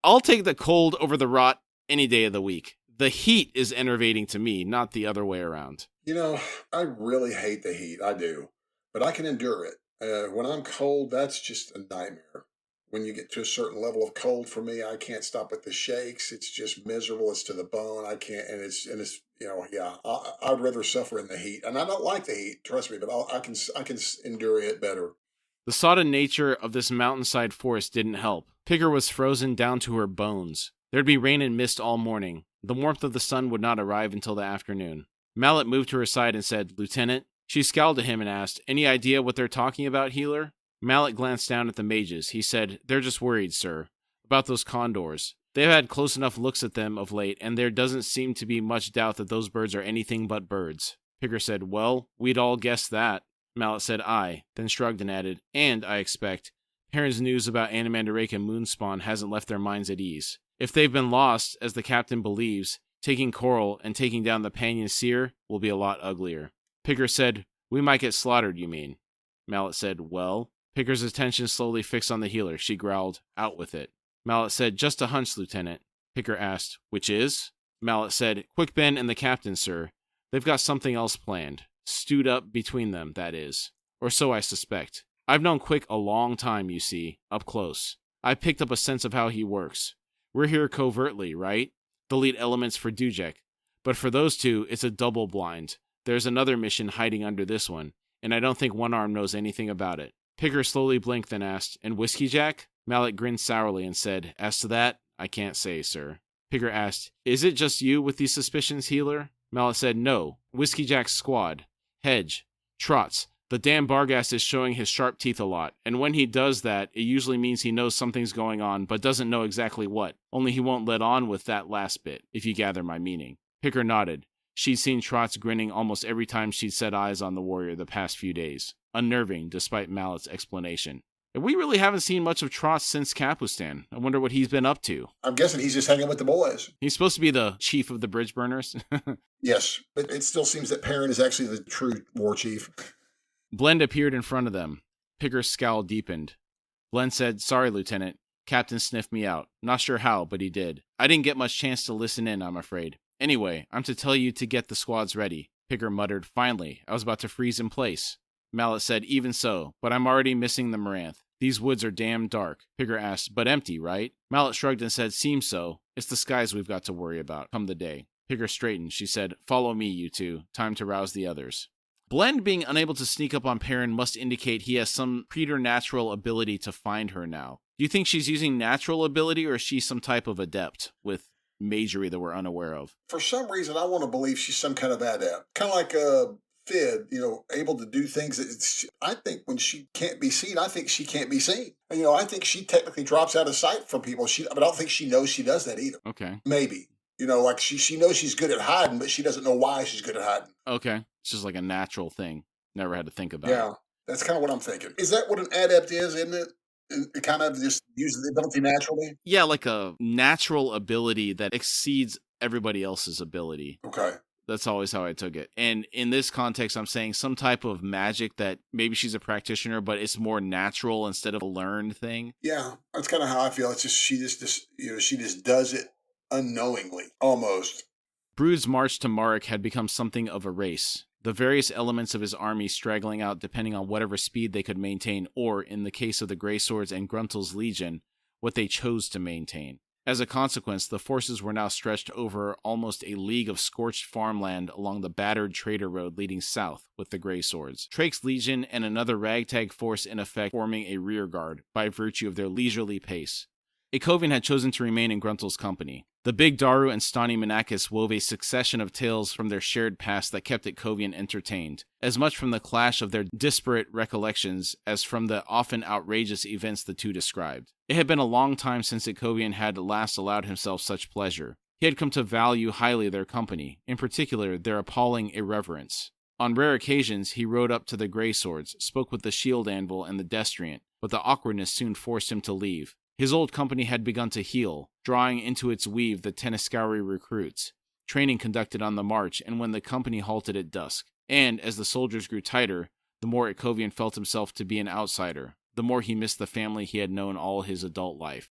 Speaker 2: I'll take the cold over the rot any day of the week. The heat is enervating to me, not the other way around.
Speaker 1: You know, I really hate the heat. I do. But I can endure it. When I'm cold, that's just a nightmare. When you get to a certain level of cold, for me, I can't stop with the shakes. It's just miserable. It's to the bone. I can't, and it's Yeah, I'd rather suffer in the heat, and I don't like the heat. Trust me, but I can endure it better.
Speaker 2: The sodden nature of this mountainside forest didn't help. Pigger was frozen down to her bones. There'd be rain and mist all morning. The warmth of the sun would not arrive until the afternoon. Mallet moved to her side and said, "Lieutenant?" She scowled at him and asked, "Any idea what they're talking about, healer?" Mallet glanced down at the mages. He said, "They're just worried, sir, about those condors. They've had close enough looks at them of late, and there doesn't seem to be much doubt that those birds are anything but birds." Pigger said, "Well, we'd all guessed that." Mallet said, "Aye," then shrugged and added, "And, I expect, Perrin's news about Animandarake and Moonspawn hasn't left their minds at ease. If they've been lost, as the captain believes, taking Coral and taking down the Panyan Seer will be a lot uglier." Pigger said, "We might get slaughtered, you mean?" Mallet said, "Well?" Pigger's attention slowly fixed on the healer. She growled, "Out with it." Mallet said, "Just a hunch, Lieutenant." Pigger asked, "Which is?" Mallet said, "Quick Ben and the captain, sir. They've got something else planned. Stewed up between them, that is. Or so I suspect. I've known Quick a long time, you see, up close. I've picked up a sense of how he works. We're here covertly, right? The lead elements for Dujek. But for those two, it's a double blind. There's another mission hiding under this one, and I don't think One Arm knows anything about it." Pigger slowly blinked, then asked, "And Whiskey Jack?" Mallet grinned sourly and said, "As to that, I can't say, sir." Pigger asked, "Is it just you with these suspicions, healer?" Mallet said, "No. Whiskey Jack's squad. Hedge. Trots. The damn Barghast is showing his sharp teeth a lot, and when he does that, it usually means he knows something's going on, but doesn't know exactly what, only he won't let on with that last bit, if you gather my meaning." Pigger nodded. She'd seen Trots grinning almost every time she'd set eyes on the warrior the past few days, unnerving despite Mallet's explanation. We really haven't seen much of Trots since Kapustan. I wonder what he's been up to.
Speaker 1: I'm guessing he's just hanging with the boys.
Speaker 2: He's supposed to be the chief of the bridge burners.
Speaker 1: Yes, but it still seems that Perrin is actually the true war chief.
Speaker 2: Blend appeared in front of them. Pigger's scowl deepened. Blend said, "Sorry, Lieutenant. Captain sniffed me out. Not sure how, but he did. I didn't get much chance to listen in, I'm afraid. Anyway, I'm to tell you to get the squads ready." Pigger muttered, "Finally, I was about to freeze in place." Mallet said, "Even so, but I'm already missing the Maranth. These woods are damn dark." Pigger asked, "But empty, right?" Mallet shrugged and said, "Seems so. It's the skies we've got to worry about, come the day." Pigger straightened. She said, "Follow me, you two. Time to rouse the others." Blend being unable to sneak up on Perrin must indicate he has some preternatural ability to find her now. Do you think she's using natural ability, or is she some type of adept with magery that we're unaware of?
Speaker 1: For some reason, I want to believe she's some kind of adept. Kind of like Fid, able to do things that I think when she can't be seen, I think she can't be seen. I think she technically drops out of sight from people. But I don't think she knows she does that either.
Speaker 2: Okay.
Speaker 1: Maybe. Like she knows she's good at hiding, but she doesn't know why she's good at hiding.
Speaker 2: Okay. It's just like a natural thing. Never had to think about it.
Speaker 1: Yeah, that's kind of what I'm thinking. Is that what an adept is, isn't it? It kind of just uses the ability naturally?
Speaker 2: Yeah, like a natural ability that exceeds everybody else's ability.
Speaker 1: Okay.
Speaker 2: That's always how I took it. And in this context, I'm saying some type of magic that maybe she's a practitioner, but it's more natural instead of a learned thing.
Speaker 1: Yeah, that's kind of how I feel. It's just she just does it unknowingly, almost.
Speaker 2: Brood's march to Marek had become something of a race. The various elements of his army straggling out depending on whatever speed they could maintain, or, in the case of the Grey Swords and Gruntl's Legion, what they chose to maintain. As a consequence, the forces were now stretched over almost a league of scorched farmland along the battered trader road leading south with the Grey Swords. Trake's Legion and another ragtag force in effect forming a rearguard by virtue of their leisurely pace. Akovian had chosen to remain in Gruntl's company. The Big Daru and Stani Manakis wove a succession of tales from their shared past that kept Akovian entertained, as much from the clash of their disparate recollections as from the often outrageous events the two described. It had been a long time since Akovian had last allowed himself such pleasure. He had come to value highly their company, in particular their appalling irreverence. On rare occasions, he rode up to the Grey Swords, spoke with the Shield Anvil and the Destriant, but the awkwardness soon forced him to leave. His old company had begun to heal, drawing into its weave the Teniscauri recruits, training conducted on the march and when the company halted at dusk. And, as the soldiers grew tighter, the more Akovian felt himself to be an outsider, the more he missed the family he had known all his adult life.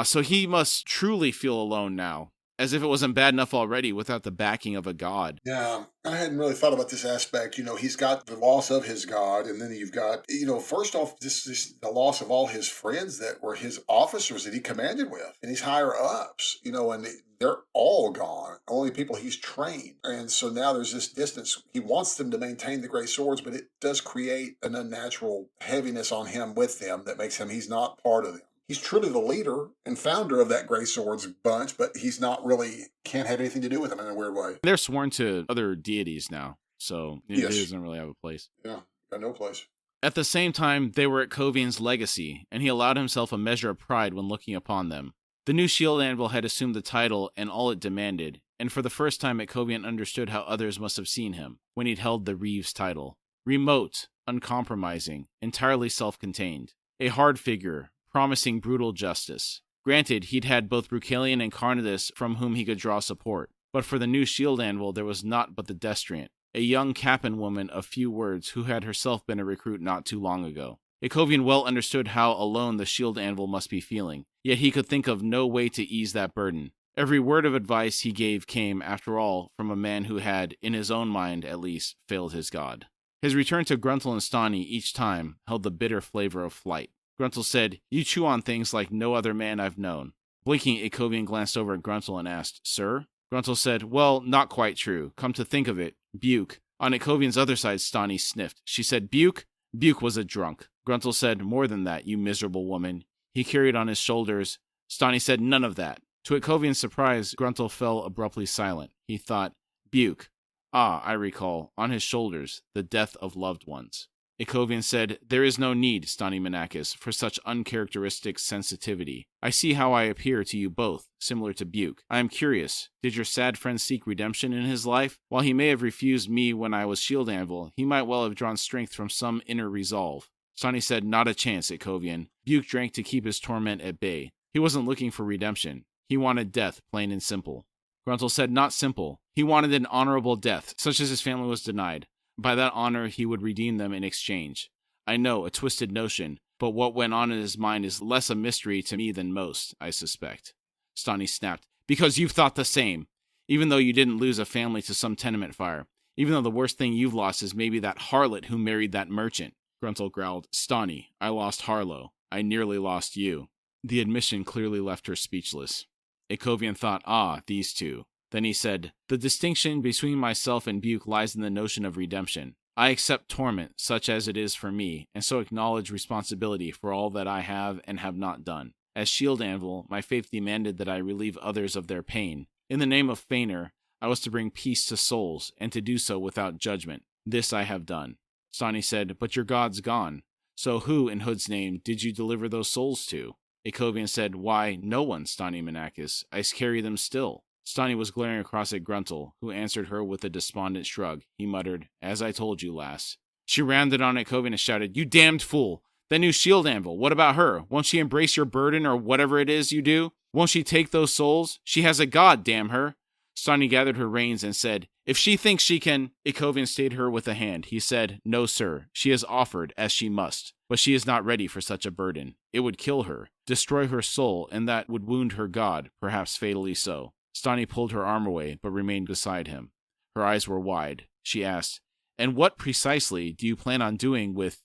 Speaker 2: So he must truly feel alone now. As if it wasn't bad enough already without the backing of a god.
Speaker 1: Yeah, I hadn't really thought about this aspect. He's got the loss of his god, and then you've got, first off, this the loss of all his friends that were his officers that he commanded with, and his higher ups, and they're all gone. Only people he's trained, and so now there's this distance. He wants them to maintain the great swords, but it does create an unnatural heaviness on him with them that makes him he's not part of them. He's truly the leader and founder of that Grey Swords bunch, but he's not really, can't have anything to do with them in a weird way.
Speaker 2: They're sworn to other deities now, so it doesn't really have a place.
Speaker 1: Yeah, got no place.
Speaker 2: At the same time, they were at Kovian's legacy, and he allowed himself a measure of pride when looking upon them. The new shield anvil had assumed the title and all it demanded, and for the first time Kovian understood how others must have seen him when he'd held the Reeves title. Remote, uncompromising, entirely self-contained. A hard figure, promising brutal justice. Granted, he'd had both Bruchalion and Carnidus from whom he could draw support, but for the new shield anvil there was naught but the Destriant, a young Cappan woman of few words who had herself been a recruit not too long ago. Kovian well understood how alone the shield anvil must be feeling, yet he could think of no way to ease that burden. Every word of advice he gave came, after all, from a man who had, in his own mind at least, failed his god. His return to Gruntle and Stani each time held the bitter flavor of flight. Gruntle said, "You chew on things like no other man I've known." Blinking, Kovian glanced over at Gruntle and asked, "Sir?" Gruntle said, "Well, not quite true. Come to think of it, Buke." On Kovian's other side, Stani sniffed. She said, "Buke?" Buke was a drunk. Gruntle said, "More than that, you miserable woman." He carried on his shoulders. Stani said, "None of that." To Kovian's surprise, Gruntle fell abruptly silent. He thought, Buke. Ah, I recall, on his shoulders, the death of loved ones. Kovian said, "There is no need, Stani Menakis, for such uncharacteristic sensitivity. I see how I appear to you both, similar to Buke. I am curious, did your sad friend seek redemption in his life? While he may have refused me when I was shield anvil, he might well have drawn strength from some inner resolve." Stani said, "Not a chance, Kovian. Buke drank to keep his torment at bay. He wasn't looking for redemption. He wanted death, plain and simple." Gruntle said, "Not simple. He wanted an honorable death, such as his family was denied. By that honor, he would redeem them in exchange. I know, a twisted notion, but what went on in his mind is less a mystery to me than most, I suspect." Stani snapped, "Because you've thought the same. Even though you didn't lose a family to some tenement fire. Even though the worst thing you've lost is maybe that harlot who married that merchant." Gruntle growled, "Stani, I lost Harlow. I nearly lost you." The admission clearly left her speechless. Kovian thought, these two. Then he said, "The distinction between myself and Buke lies in the notion of redemption. I accept torment, such as it is for me, and so acknowledge responsibility for all that I have and have not done. As shield anvil, my faith demanded that I relieve others of their pain. In the name of Fener, I was to bring peace to souls, and to do so without judgment. This I have done." Stani said, "But your god's gone. So who, in Hood's name, did you deliver those souls to?" Kovian said, "Why, no one, Stani Menakis. I carry them still." Stani was glaring across at Gruntle, who answered her with a despondent shrug. He muttered, "As I told you, lass." She rounded on Kovian and shouted, "You damned fool! That new shield anvil, what about her? Won't she embrace your burden or whatever it is you do? Won't she take those souls? She has a god, damn her!" Stani gathered her reins and said, "If she thinks she can..." Kovian stayed her with a hand. He said, "No, sir. She has offered, as she must. But she is not ready for such a burden. It would kill her, destroy her soul, and that would wound her god, perhaps fatally so." Stani pulled her arm away, but remained beside him. Her eyes were wide. She asked, "And what precisely do you plan on doing with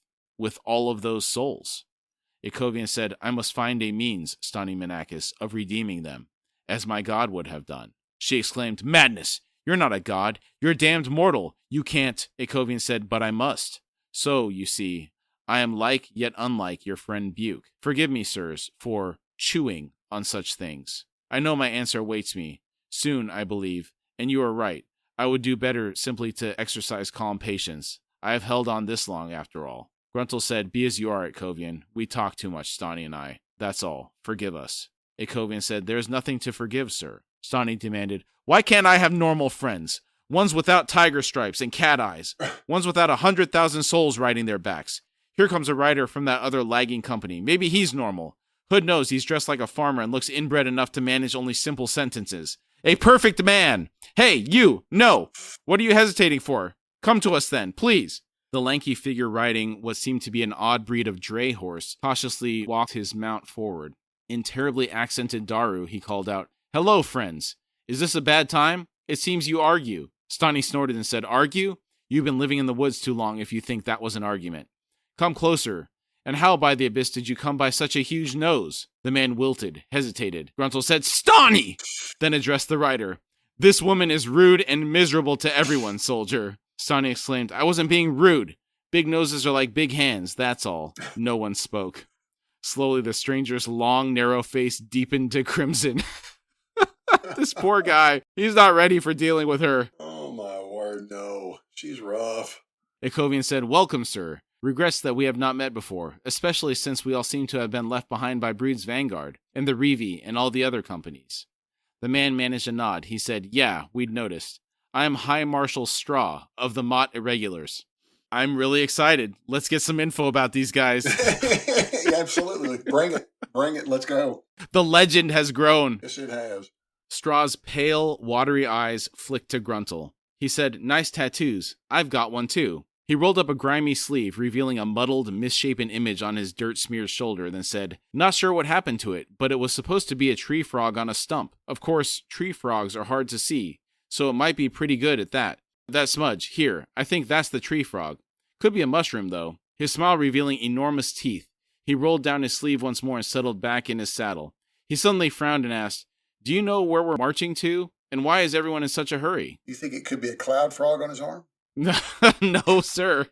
Speaker 2: all of those souls?" Kovian said, "I must find a means, Stani Menakis, of redeeming them, as my god would have done." She exclaimed, "Madness! You're not a god. You're a damned mortal. You can't." Kovian said, "But I must. So, you see, I am like yet unlike your friend Buke. Forgive me, sirs, for chewing on such things. I know my answer awaits me, soon, I believe, and you are right. I would do better simply to exercise calm patience. I have held on this long, after all." Gruntle said, "Be as you are, Kovian. We talk too much, Stani and I. That's all. Forgive us." Kovian said, "There is nothing to forgive, sir." Stani demanded, "Why can't I have normal friends? Ones without tiger stripes and cat eyes. Ones without 100,000 souls riding their backs. Here comes a rider from that other lagging company. Maybe he's normal. Hood knows he's dressed like a farmer and looks inbred enough to manage only simple sentences. A perfect man! Hey, you! No! What are you hesitating for? Come to us then, please." The lanky figure riding what seemed to be an odd breed of dray horse cautiously walked his mount forward. In terribly accented Daru, he called out, "Hello, friends. Is this a bad time? It seems you argue. Stani snorted and said, Argue? You've been living in the woods too long if you think that was an argument. Come closer. And how, by the abyss, did you come by such a huge nose? The man wilted, hesitated. Gruntle said, Stani! Then addressed the rider. This woman is rude and miserable to everyone, soldier. Stani exclaimed, I wasn't being rude. Big noses are like big hands, that's all. No one spoke. Slowly, the stranger's long, narrow face deepened to crimson. This poor guy, he's not ready for dealing with her.
Speaker 1: Oh my word, no. She's rough.
Speaker 2: Ikovian said, Welcome, sir. Regrets that we have not met before, especially since we all seem to have been left behind by Brood's Vanguard, and the Reeve, and all the other companies. The man managed a nod. He said, Yeah, we'd noticed. I am High Marshal Straw, of the Mott Irregulars. I'm really excited. Let's get some info about these guys.
Speaker 1: Yeah, absolutely. Bring it. Bring it. Let's go.
Speaker 2: The legend has grown.
Speaker 1: Yes, it has.
Speaker 2: Straw's pale, watery eyes flicked to Gruntle. He said, Nice tattoos. I've got one too. He rolled up a grimy sleeve, revealing a muddled, misshapen image on his dirt-smeared shoulder, then said, Not sure what happened to it, but it was supposed to be a tree frog on a stump. Of course, tree frogs are hard to see, so it might be pretty good at that. That smudge, here, I think that's the tree frog. Could be a mushroom, though. His smile revealing enormous teeth. He rolled down his sleeve once more and settled back in his saddle. He suddenly frowned and asked, Do you know where we're marching to? And why is everyone in such a hurry?
Speaker 1: You think it could be a cloud frog on his arm?
Speaker 2: No, sir.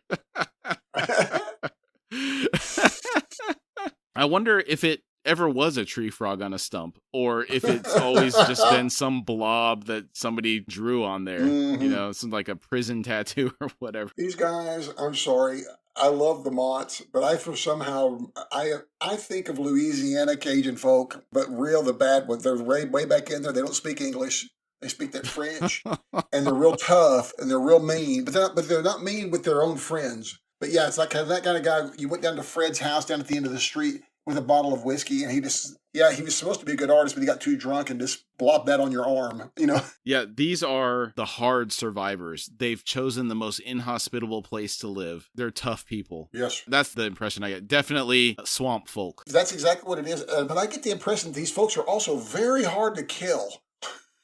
Speaker 2: I wonder if it ever was a tree frog on a stump, or if it's always just been some blob that somebody drew on there.
Speaker 1: Mm-hmm.
Speaker 2: You know, some like a prison tattoo or whatever.
Speaker 1: These guys, I'm sorry. I love the Motts, but I feel somehow, I think of Louisiana Cajun folk, but real the bad ones. They're way back in there. They don't speak English. They speak that French, and they're real tough, and they're real mean, but they're not mean with their own friends. But yeah, it's like that kind of guy. You went down to Fred's house down at the end of the street with a bottle of whiskey, and he was supposed to be a good artist, but he got too drunk and just blobbed that on your arm, you know?
Speaker 2: Yeah, these are the hard survivors. They've chosen the most inhospitable place to live. They're tough people.
Speaker 1: Yes.
Speaker 2: That's the impression I get. Definitely swamp folk.
Speaker 1: That's exactly what it is. But I get the impression that these folks are also very hard to kill.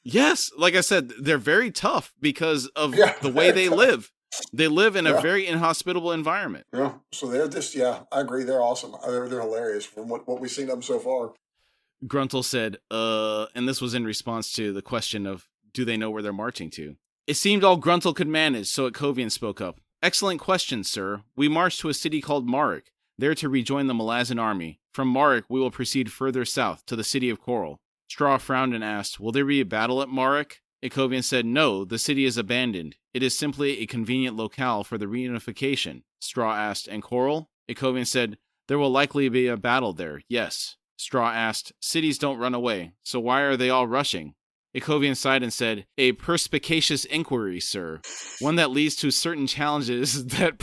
Speaker 2: Yes, like I said, they're very tough because of the way they live. They live in a very inhospitable environment.
Speaker 1: Yeah, so they're just, I agree. They're awesome. They're hilarious from what we've seen of them so far.
Speaker 2: Gruntle said, and this was in response to the question of, do they know where they're marching to? It seemed all Gruntle could manage, so Ikovian spoke up. Excellent question, sir. We march to a city called Marik, there to rejoin the Malazan army. From Marik, we will proceed further south to the city of Coral. Straw frowned and asked, Will there be a battle at Marik? Ikovian said, No, the city is abandoned. It is simply a convenient locale for the reunification. Straw asked, And Coral? Ikovian said, There will likely be a battle there, yes. Straw asked, Cities don't run away, so why are they all rushing? Ikovian sighed and said, A perspicacious inquiry, sir. One that leads to certain challenges that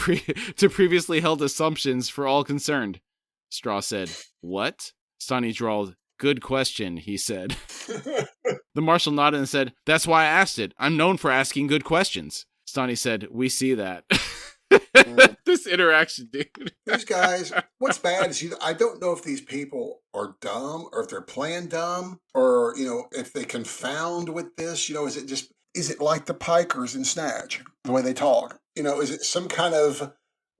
Speaker 2: to previously held assumptions for all concerned. Straw said, What? Stani drawled, Good question, he said. The marshal nodded and said, That's why I asked it. I'm known for asking good questions. Stani said, We see that. This interaction, dude.
Speaker 1: These guys, what's bad is I don't know if these people are dumb or if they're playing dumb or, if they confound with this, is it like the pikers in Snatch, the way they talk? Is it some kind of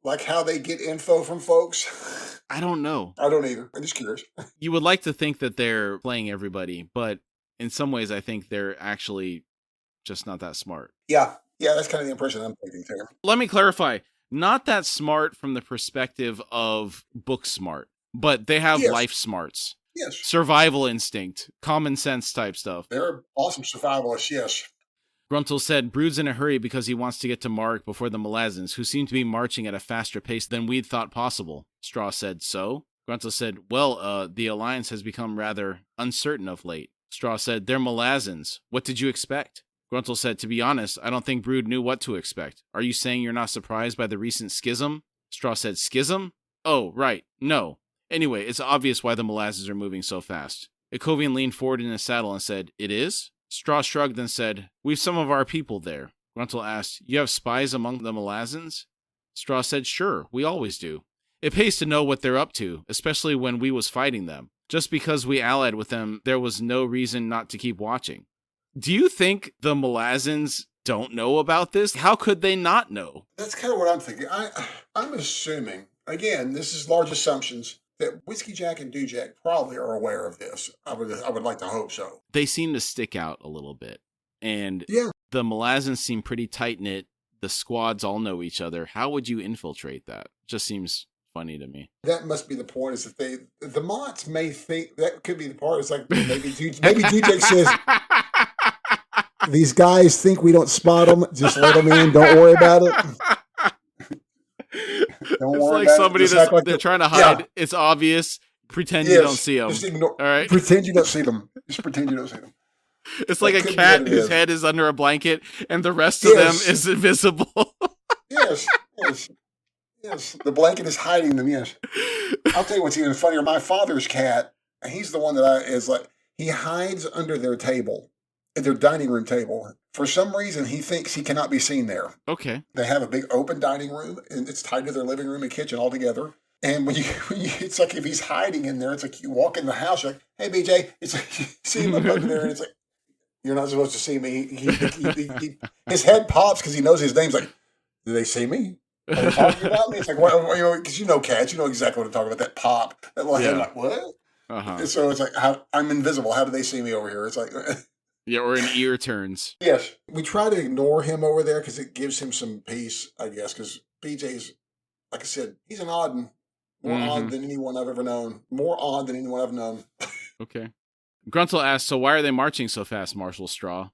Speaker 1: like how they get info from folks?
Speaker 2: I don't know.
Speaker 1: I don't either. I'm just curious.
Speaker 2: You would like to think that they're playing everybody, but in some ways I think they're actually just not that smart.
Speaker 1: Yeah, that's kind of the impression I'm taking too.
Speaker 2: Let me clarify. Not that smart from the perspective of book smart, but they have life smarts.
Speaker 1: Yes.
Speaker 2: Survival instinct, common sense type stuff.
Speaker 1: They're awesome survivalists, yes.
Speaker 2: Gruntle said, Brood's in a hurry because he wants to get to Marik before the Malazans, who seem to be marching at a faster pace than we'd thought possible. Straw said, So? Gruntle said, Well, the alliance has become rather uncertain of late. Straw said, They're Malazans. What did you expect? Gruntle said, To be honest, I don't think Brood knew what to expect. Are you saying you're not surprised by the recent schism? Straw said, Schism? Oh, right. No. Anyway, it's obvious why the Malazans are moving so fast. Ikovian leaned forward in his saddle and said, It is? Straw shrugged and said, We've some of our people there. Gruntle asked, You have spies among the Malazans? Straw said, Sure, we always do. It pays to know what they're up to, especially when we was fighting them. Just because we allied with them, there was no reason not to keep watching. Do you think the Malazans don't know about this? How could they not know?
Speaker 1: That's kind of what I'm thinking. I'm assuming, again, this is large assumptions, that Whiskey Jack and Dewjack probably are aware of this. I would like to hope so.
Speaker 2: They seem to stick out a little bit. And
Speaker 1: Yeah.
Speaker 2: the Malazans seem pretty tight-knit. The squads all know each other. How would you infiltrate that? Just seems funny to me.
Speaker 1: That must be the point, is that the Mots may think that could be the part. It's like maybe Dewjack says, these guys think we don't spot them. Just let them in. Don't worry about it.
Speaker 2: It's like somebody they're trying to hide. Yeah. It's obvious. Pretend you don't see them.
Speaker 1: Just ignore.
Speaker 2: All right.
Speaker 1: Pretend you don't see them. Just pretend you don't see them.
Speaker 2: It's like a cat whose head is under a blanket and the rest of them is invisible.
Speaker 1: Yes. The blanket is hiding them. Yes. I'll tell you what's even funnier. My father's cat. He's the one that he hides under their table, at their dining room table. For some reason, he thinks he cannot be seen there.
Speaker 2: Okay.
Speaker 1: They have a big open dining room, and it's tied to their living room and kitchen all together. And when you it's like if he's hiding in there, it's like you walk in the house, you're like, hey, BJ. It's like you see him up under there, and it's like, you're not supposed to see me. His head pops because he knows his name's like, do they see me? Are they talking about me? It's like, because you know cats, you know exactly what I'm talking about. That pop, that little head, like, what?
Speaker 2: Uh-huh.
Speaker 1: So it's like, I'm invisible. How do they see me over here? It's like,
Speaker 2: yeah, or an ear turns.
Speaker 1: Yes, we try to ignore him over there because it gives him some peace, I guess. Because BJ's, like I said, he's an odd one, more odd than anyone I've ever known. More odd than anyone I've known.
Speaker 2: Okay. Gruntle asked, so why are they marching so fast, Marshal Straw?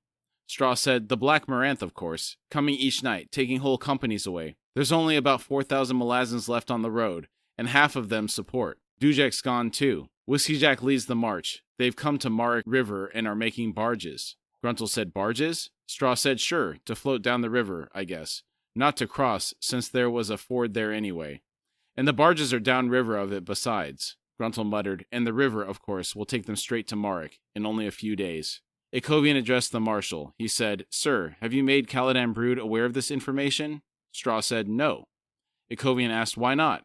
Speaker 2: Straw said, the Black Maranth, of course, coming each night, taking whole companies away. There's only about 4,000 Malazans left on the road, and half of them support. Dewjack's gone too. Whiskey Jack leads the march. They've come to Marek River and are making barges. Gruntle said, barges? Straw said, sure, to float down the river, I guess. Not to cross, since there was a ford there anyway. And the barges are downriver of it besides. Gruntle muttered, and the river, of course, will take them straight to Marek in only a few days. Ikovian addressed the marshal. He said, sir, have you made Caladan Brood aware of this information? Straw said, no. Ikovian asked, why not?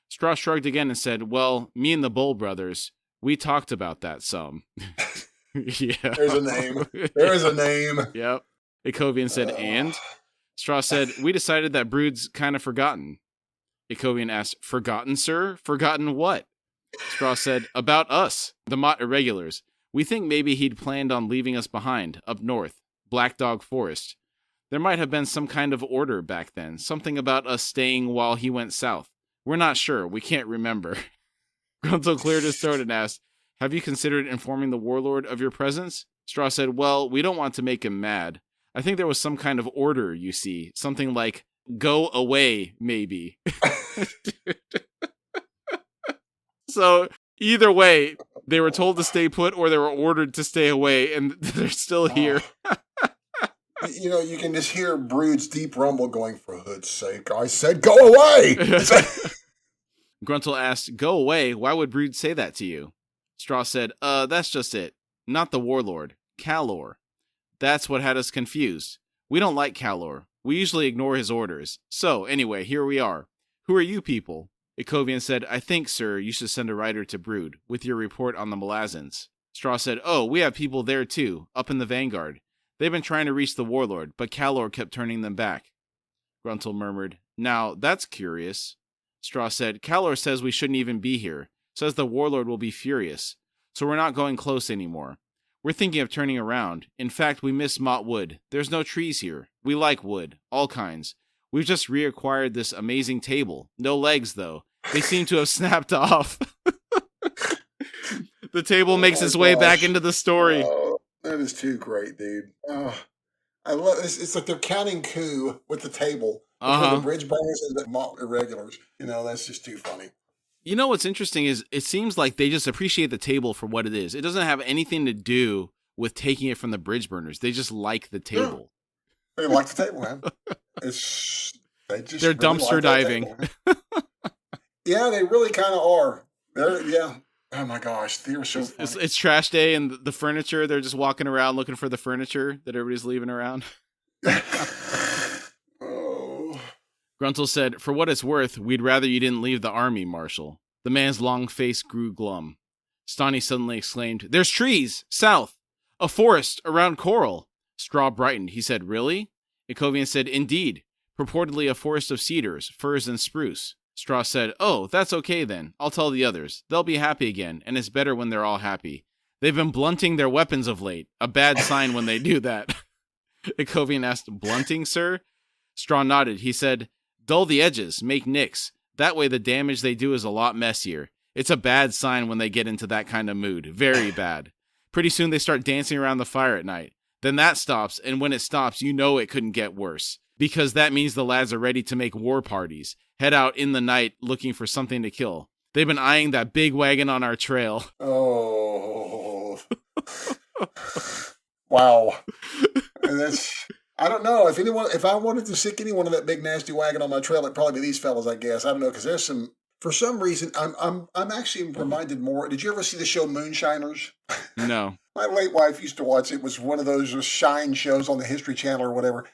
Speaker 2: Straw shrugged again and said, well, me and the Bull brothers, we talked about that some. Yeah.
Speaker 1: There's a name. There is a name.
Speaker 2: Yep. Ikovian said, and? Straw said, we decided that Brood's kind of forgotten. Ikovian asked, forgotten, sir? Forgotten what? Straw said, about us, the Mott Irregulars. We think maybe he'd planned on leaving us behind, up north, Black Dog Forest. There might have been some kind of order back then, something about us staying while he went south. We're not sure, we can't remember. Gruntle cleared his throat and asked, have you considered informing the warlord of your presence? Straw said, well, we don't want to make him mad. I think there was some kind of order, you see, something like, go away, maybe. So, either way, they were told to stay put or they were ordered to stay away, and they're still here.
Speaker 1: You know, you can just hear Brood's deep rumble going, for hood's sake, I said go away!
Speaker 2: Gruntle asked, go away? Why would Brood say that to you? Straw said, that's just it. Not the warlord. Calor. That's what had us confused. We don't like Calor. We usually ignore his orders. So, anyway, here we are. Who are you people? Ikovian said, I think, sir, you should send a rider to Brood, with your report on the Malazans. Straw said, oh, we have people there too, up in the vanguard. They've been trying to reach the warlord, but Calor kept turning them back. Gruntle murmured, now, that's curious. Straw said, Calor says we shouldn't even be here. Says the warlord will be furious. So we're not going close anymore. We're thinking of turning around. In fact, we miss Mott Wood. There's no trees here. We like wood. All kinds. We've just reacquired this amazing table. No legs, though. They seem to have snapped off. The table makes its way back into the story.
Speaker 1: Oh, that is too great, dude. Oh, I love this. It's like they're counting coup with the table. The bridge burners and the Mott Irregulars. You know, that's just too funny.
Speaker 2: You know what's interesting is it seems like they just appreciate the table for what it is. It doesn't have anything to do with taking it from the bridge burners. They just like the table.
Speaker 1: Yeah. They like the table, man. They're
Speaker 2: really dumpster diving.
Speaker 1: Yeah, they really kind of are. Yeah. Oh my gosh, they were so funny.
Speaker 2: It's trash day, and the furniture. They're just walking around looking for the furniture that everybody's leaving around.
Speaker 1: Oh.
Speaker 2: Gruntle said, for what it's worth, we'd rather you didn't leave the army, Marshal. The man's long face grew glum. Stani suddenly exclaimed, there's trees! South! A forest around Coral. Straw brightened. He said, really? Ikovian said, indeed. Purportedly a forest of cedars, firs, and spruce. Straw said, oh, that's okay then. I'll tell the others. They'll be happy again, and it's better when they're all happy. They've been blunting their weapons of late. A bad sign when they do that. Ikovian asked, blunting, sir? Straw nodded. He said, dull the edges, make nicks. That way the damage they do is a lot messier. It's a bad sign when they get into that kind of mood. Very bad. Pretty soon they start dancing around the fire at night. Then that stops, and when it stops, you know it couldn't get worse. Because that means the lads are ready to make war parties. Head out in the night looking for something to kill. They've been eyeing that big wagon on our trail.
Speaker 1: Oh. Wow. I don't know. If I wanted to sick anyone on that big nasty wagon on my trail, it'd probably be these fellas, I guess. I don't know, because there's some, for some reason, I'm actually reminded more. Did you ever see the show Moonshiners?
Speaker 2: No.
Speaker 1: My late wife used to watch it. It was one of those shine shows on the History Channel or whatever.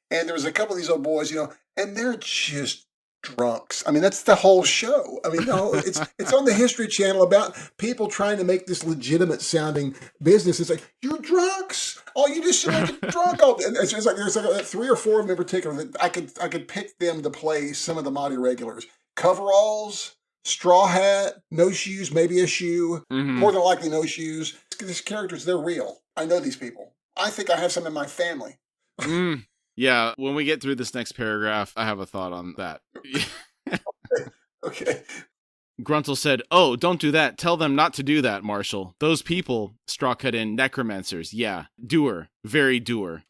Speaker 1: And there was a couple of these old boys, and they're just drunks. I mean, that's the whole show. I mean, no, it's on the History Channel about people trying to make this legitimate sounding business. It's like, you're drunks. Oh, you just sound like a drunk. And it's like there's like 3 or 4 of them in particular that I could pick them to play some of the mighty regulars. Coveralls, straw hat, no shoes, maybe a shoe.
Speaker 2: Mm-hmm.
Speaker 1: More than likely no shoes. These characters, they're real. I know these people. I think I have some in my family.
Speaker 2: Yeah, when we get through this next paragraph, I have a thought on that.
Speaker 1: Okay.
Speaker 2: Gruntle said, oh, don't do that. Tell them not to do that, Marshal. Those people, Straw cut in, necromancers. Yeah, doer. Very doer.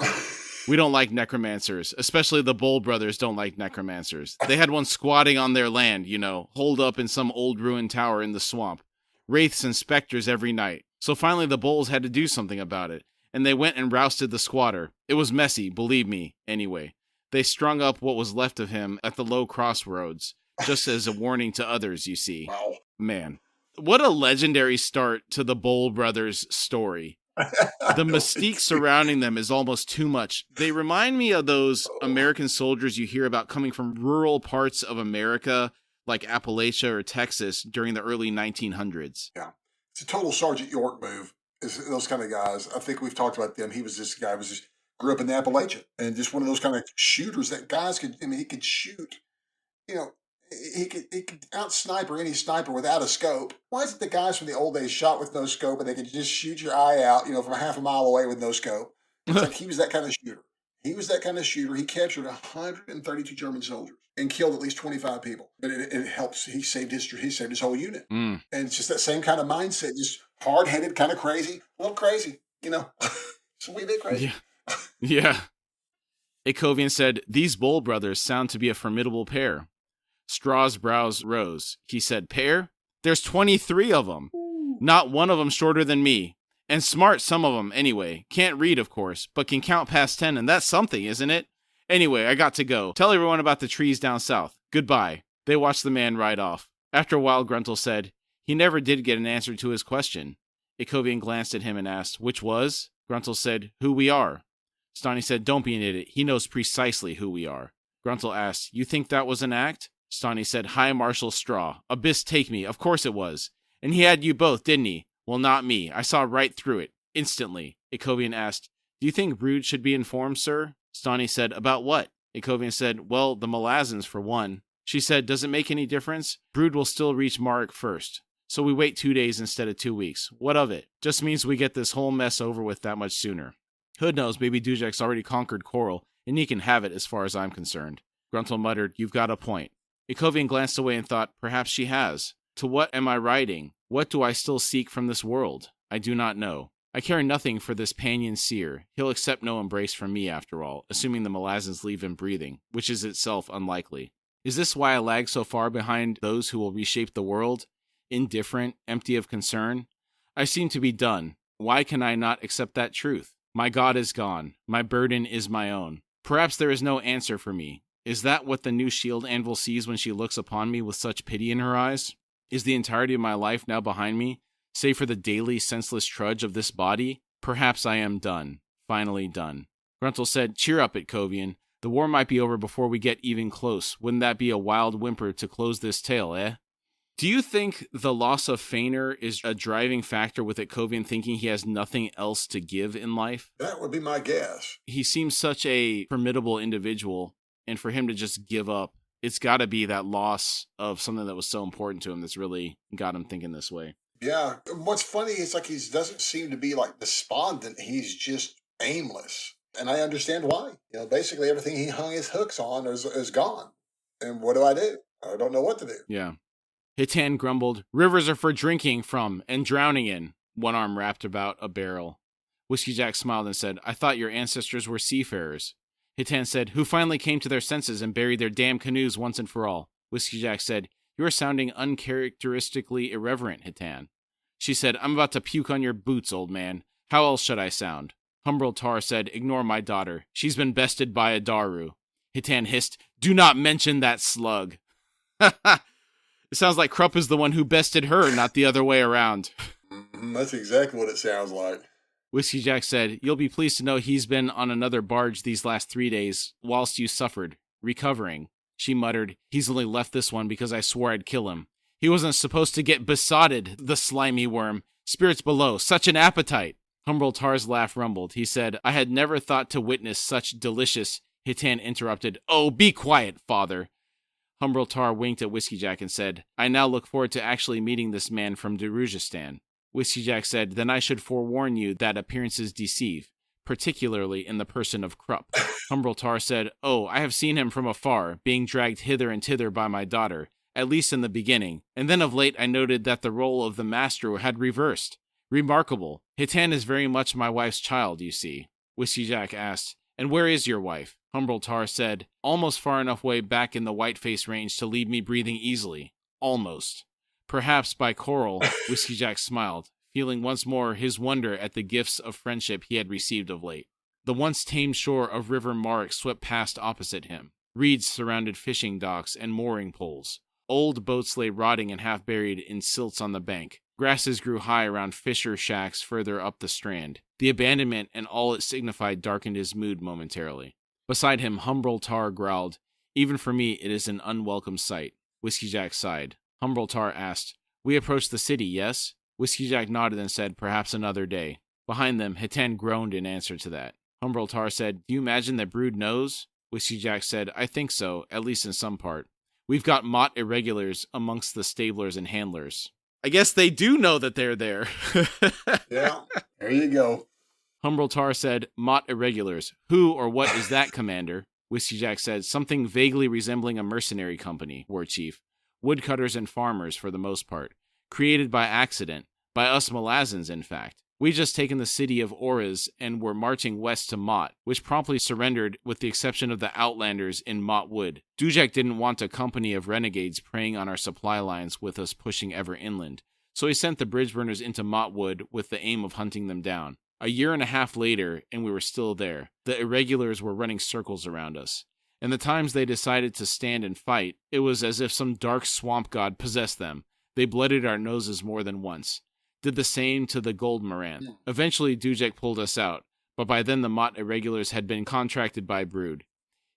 Speaker 2: We don't like necromancers. Especially the Bull brothers don't like necromancers. They had one squatting on their land, holed up in some old ruined tower in the swamp. Wraiths and specters every night. So finally the Bulls had to do something about it. And they went and rousted the squatter. It was messy, believe me, anyway. They strung up what was left of him at the low crossroads, just as a warning to others, you see.
Speaker 1: Wow.
Speaker 2: Man, what a legendary start to the Bull brothers' story. The mystique surrounding them is almost too much. They remind me of those American soldiers you hear about coming from rural parts of America, like Appalachia or Texas, during the early 1900s.
Speaker 1: Yeah. It's a total Sergeant York move. Those kind of guys. I think we've talked about them. He was this guy grew up in Appalachia and just one of those kind of shooters that guys he could shoot. He could out-sniper any sniper without a scope. Why is it the guys from the old days shot with no scope and they could just shoot your eye out, from half a mile away with no scope? It's like he was that kind of shooter. He captured 132 German soldiers and killed at least 25 people. But it helps. He saved his whole unit. And it's just that same kind of mindset, just hard-headed, kind of crazy, a little crazy, It's a wee bit crazy.
Speaker 2: Yeah. Ikovian said, these Bull brothers sound to be a formidable pair. Straw's brows rose. He said, pair? There's 23 of them. Not one of them shorter than me. And smart, some of them, anyway. Can't read, of course, but can count past 10, and that's something, isn't it? Anyway, I got to go. Tell everyone about the trees down south. Goodbye. They watched the man ride off. After a while, Gruntle said, he never did get an answer to his question. Ikovian glanced at him and asked, which was? Gruntle said, who we are. Stani said, don't be an idiot. He knows precisely who we are. Gruntle asked, you think that was an act? Stani said, Hi, Marshal Straw. Abyss take me. Of course it was. And he had you both, didn't he? Well, not me. I saw right through it. Instantly. Ikovian asked, do you think Brood should be informed, sir? Stani said, about what? Ikovian said, well, the Malazans, for one. She said, does it make any difference? Brood will still reach Marek first. So we wait 2 days instead of 2 weeks. What of it? Just means we get this whole mess over with that much sooner. Hood knows maybe Dujak's already conquered Coral, and he can have it as far as I'm concerned. Gruntle muttered, you've got a point. Ikovian glanced away and thought, perhaps she has. To what am I writing? What do I still seek from this world? I do not know. I care nothing for this Panyan seer. He'll accept no embrace from me after all, assuming the Malazans leave him breathing, which is itself unlikely. Is this why I lag so far behind those who will reshape the world? Indifferent, empty of concern? I seem to be done. Why can I not accept that truth? My God is gone. My burden is my own. Perhaps there is no answer for me. Is that what the new shield anvil sees when she looks upon me with such pity in her eyes? Is the entirety of my life now behind me, save for the daily senseless trudge of this body? Perhaps I am done. Finally done. Gruntle said, cheer up, Ikovian. The war might be over before we get even close. Wouldn't that be a wild whimper to close this tale, eh? Do you think the loss of Fainur is a driving factor with Itkovian thinking he has nothing else to give in life?
Speaker 1: That would be my guess.
Speaker 2: He seems such a formidable individual, and for him to just give up, it's got to be that loss of something that was so important to him that's really got him thinking this way.
Speaker 1: Yeah. What's funny is like he doesn't seem to be like despondent. He's just aimless. And I understand why. Basically everything he hung his hooks on is gone. And what do? I don't know what to do.
Speaker 2: Yeah. Hitan grumbled, "Rivers are for drinking from and drowning in," one arm wrapped about a barrel. Whiskey Jack smiled and said, "I thought your ancestors were seafarers." Hitan said, "Who finally came to their senses and buried their damn canoes once and for all." Whiskey Jack said, "You are sounding uncharacteristically irreverent, Hitan." She said, "I'm about to puke on your boots, old man. How else should I sound?" Humbrol Tar said, "Ignore my daughter. She's been bested by a Daru." Hitan hissed, "Do not mention that slug." It sounds like Krupp is the one who bested her, not the other way around.
Speaker 1: That's exactly what it sounds like.
Speaker 2: Whiskey Jack said, "You'll be pleased to know he's been on another barge these last 3 days, whilst you suffered, recovering." She muttered, "He's only left this one because I swore I'd kill him. He wasn't supposed to get besotted, the slimy worm. Spirits below, such an appetite." Humbrol Tar's laugh rumbled. He said, "I had never thought to witness such delicious—" Hitan interrupted, "Oh, be quiet, father." Humbrol Tar winked at Whiskey Jack and said, "I now look forward to actually meeting this man from Darujistan." Whiskey Jack said, "Then I should forewarn you that appearances deceive, particularly in the person of Krupp." Humbrol Tar said, "Oh, I have seen him from afar, being dragged hither and thither by my daughter, at least in the beginning, and then of late I noted that the role of the master had reversed. Remarkable. Hitan is very much my wife's child, you see." Whiskey Jack asked, "And where is your wife?" Humbrol Tar said, "Almost far enough way back in the Whiteface range to leave me breathing easily. Almost." Perhaps by Coral, Whiskey Jack smiled, feeling once more his wonder at the gifts of friendship he had received of late. The once tamed shore of River Marik swept past opposite him. Reeds surrounded fishing docks and mooring poles. Old boats lay rotting and half buried in silts on the bank. Grasses grew high around fisher shacks further up the strand. The abandonment and all it signified darkened his mood momentarily. Beside him, Humbrol Tar growled, "Even for me, it is an unwelcome sight." Whiskey Jack sighed. Humbrol Tar asked, "We approach the city, yes?" Whiskey Jack nodded and said, "Perhaps another day." Behind them, Hitan groaned in answer to that. Humbrol Tar said, "Do you imagine that Brood knows?" Whiskey Jack said, "I think so, at least in some part. We've got Mott irregulars amongst the stablers and handlers." I guess they do know that they're there.
Speaker 1: Yeah, there you go.
Speaker 2: Humbrol Tar said, "Mott irregulars. Who or what is that, Commander?" Whiskey Jack said, "Something vaguely resembling a mercenary company, War Chief. Woodcutters and farmers, for the most part. Created by accident. By us Malazans, in fact. We just taken the city of Oriz and were marching west to Mott, which promptly surrendered with the exception of the Outlanders in Mott Wood. Dujek didn't want a company of renegades preying on our supply lines with us pushing ever inland, so he sent the bridge burners into Mott Wood with the aim of hunting them down. A year and a half later, and we were still there. The irregulars were running circles around us. And the times they decided to stand and fight, it was as if some dark swamp god possessed them. They blooded our noses more than once. Did the same to the Gold Moranth. Eventually, Dujek pulled us out, but by then the Mott irregulars had been contracted by Brood.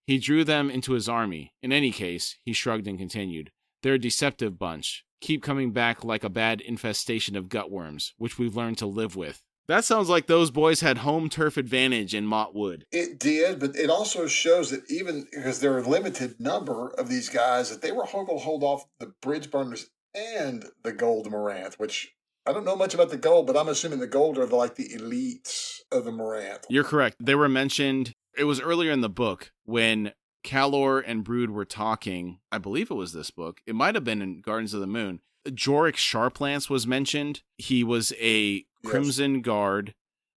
Speaker 2: He drew them into his army. In any case, he shrugged and continued, they're a deceptive bunch. Keep coming back like a bad infestation of gutworms, which we've learned to live with. That sounds like those boys had home turf advantage in Mott Wood.
Speaker 1: It did, but it also shows that even because there are a limited number of these guys, that they were able to hold off the bridge burners and the Gold Moranth, which I don't know much about the gold, but I'm assuming the gold are like the elites of the Moranth.
Speaker 2: You're correct. They were mentioned. It was earlier in the book when Calor and Brood were talking. I believe it was this book. It might have been in Gardens of the Moon. Jorik Sharplance was mentioned. He was a Crimson Guard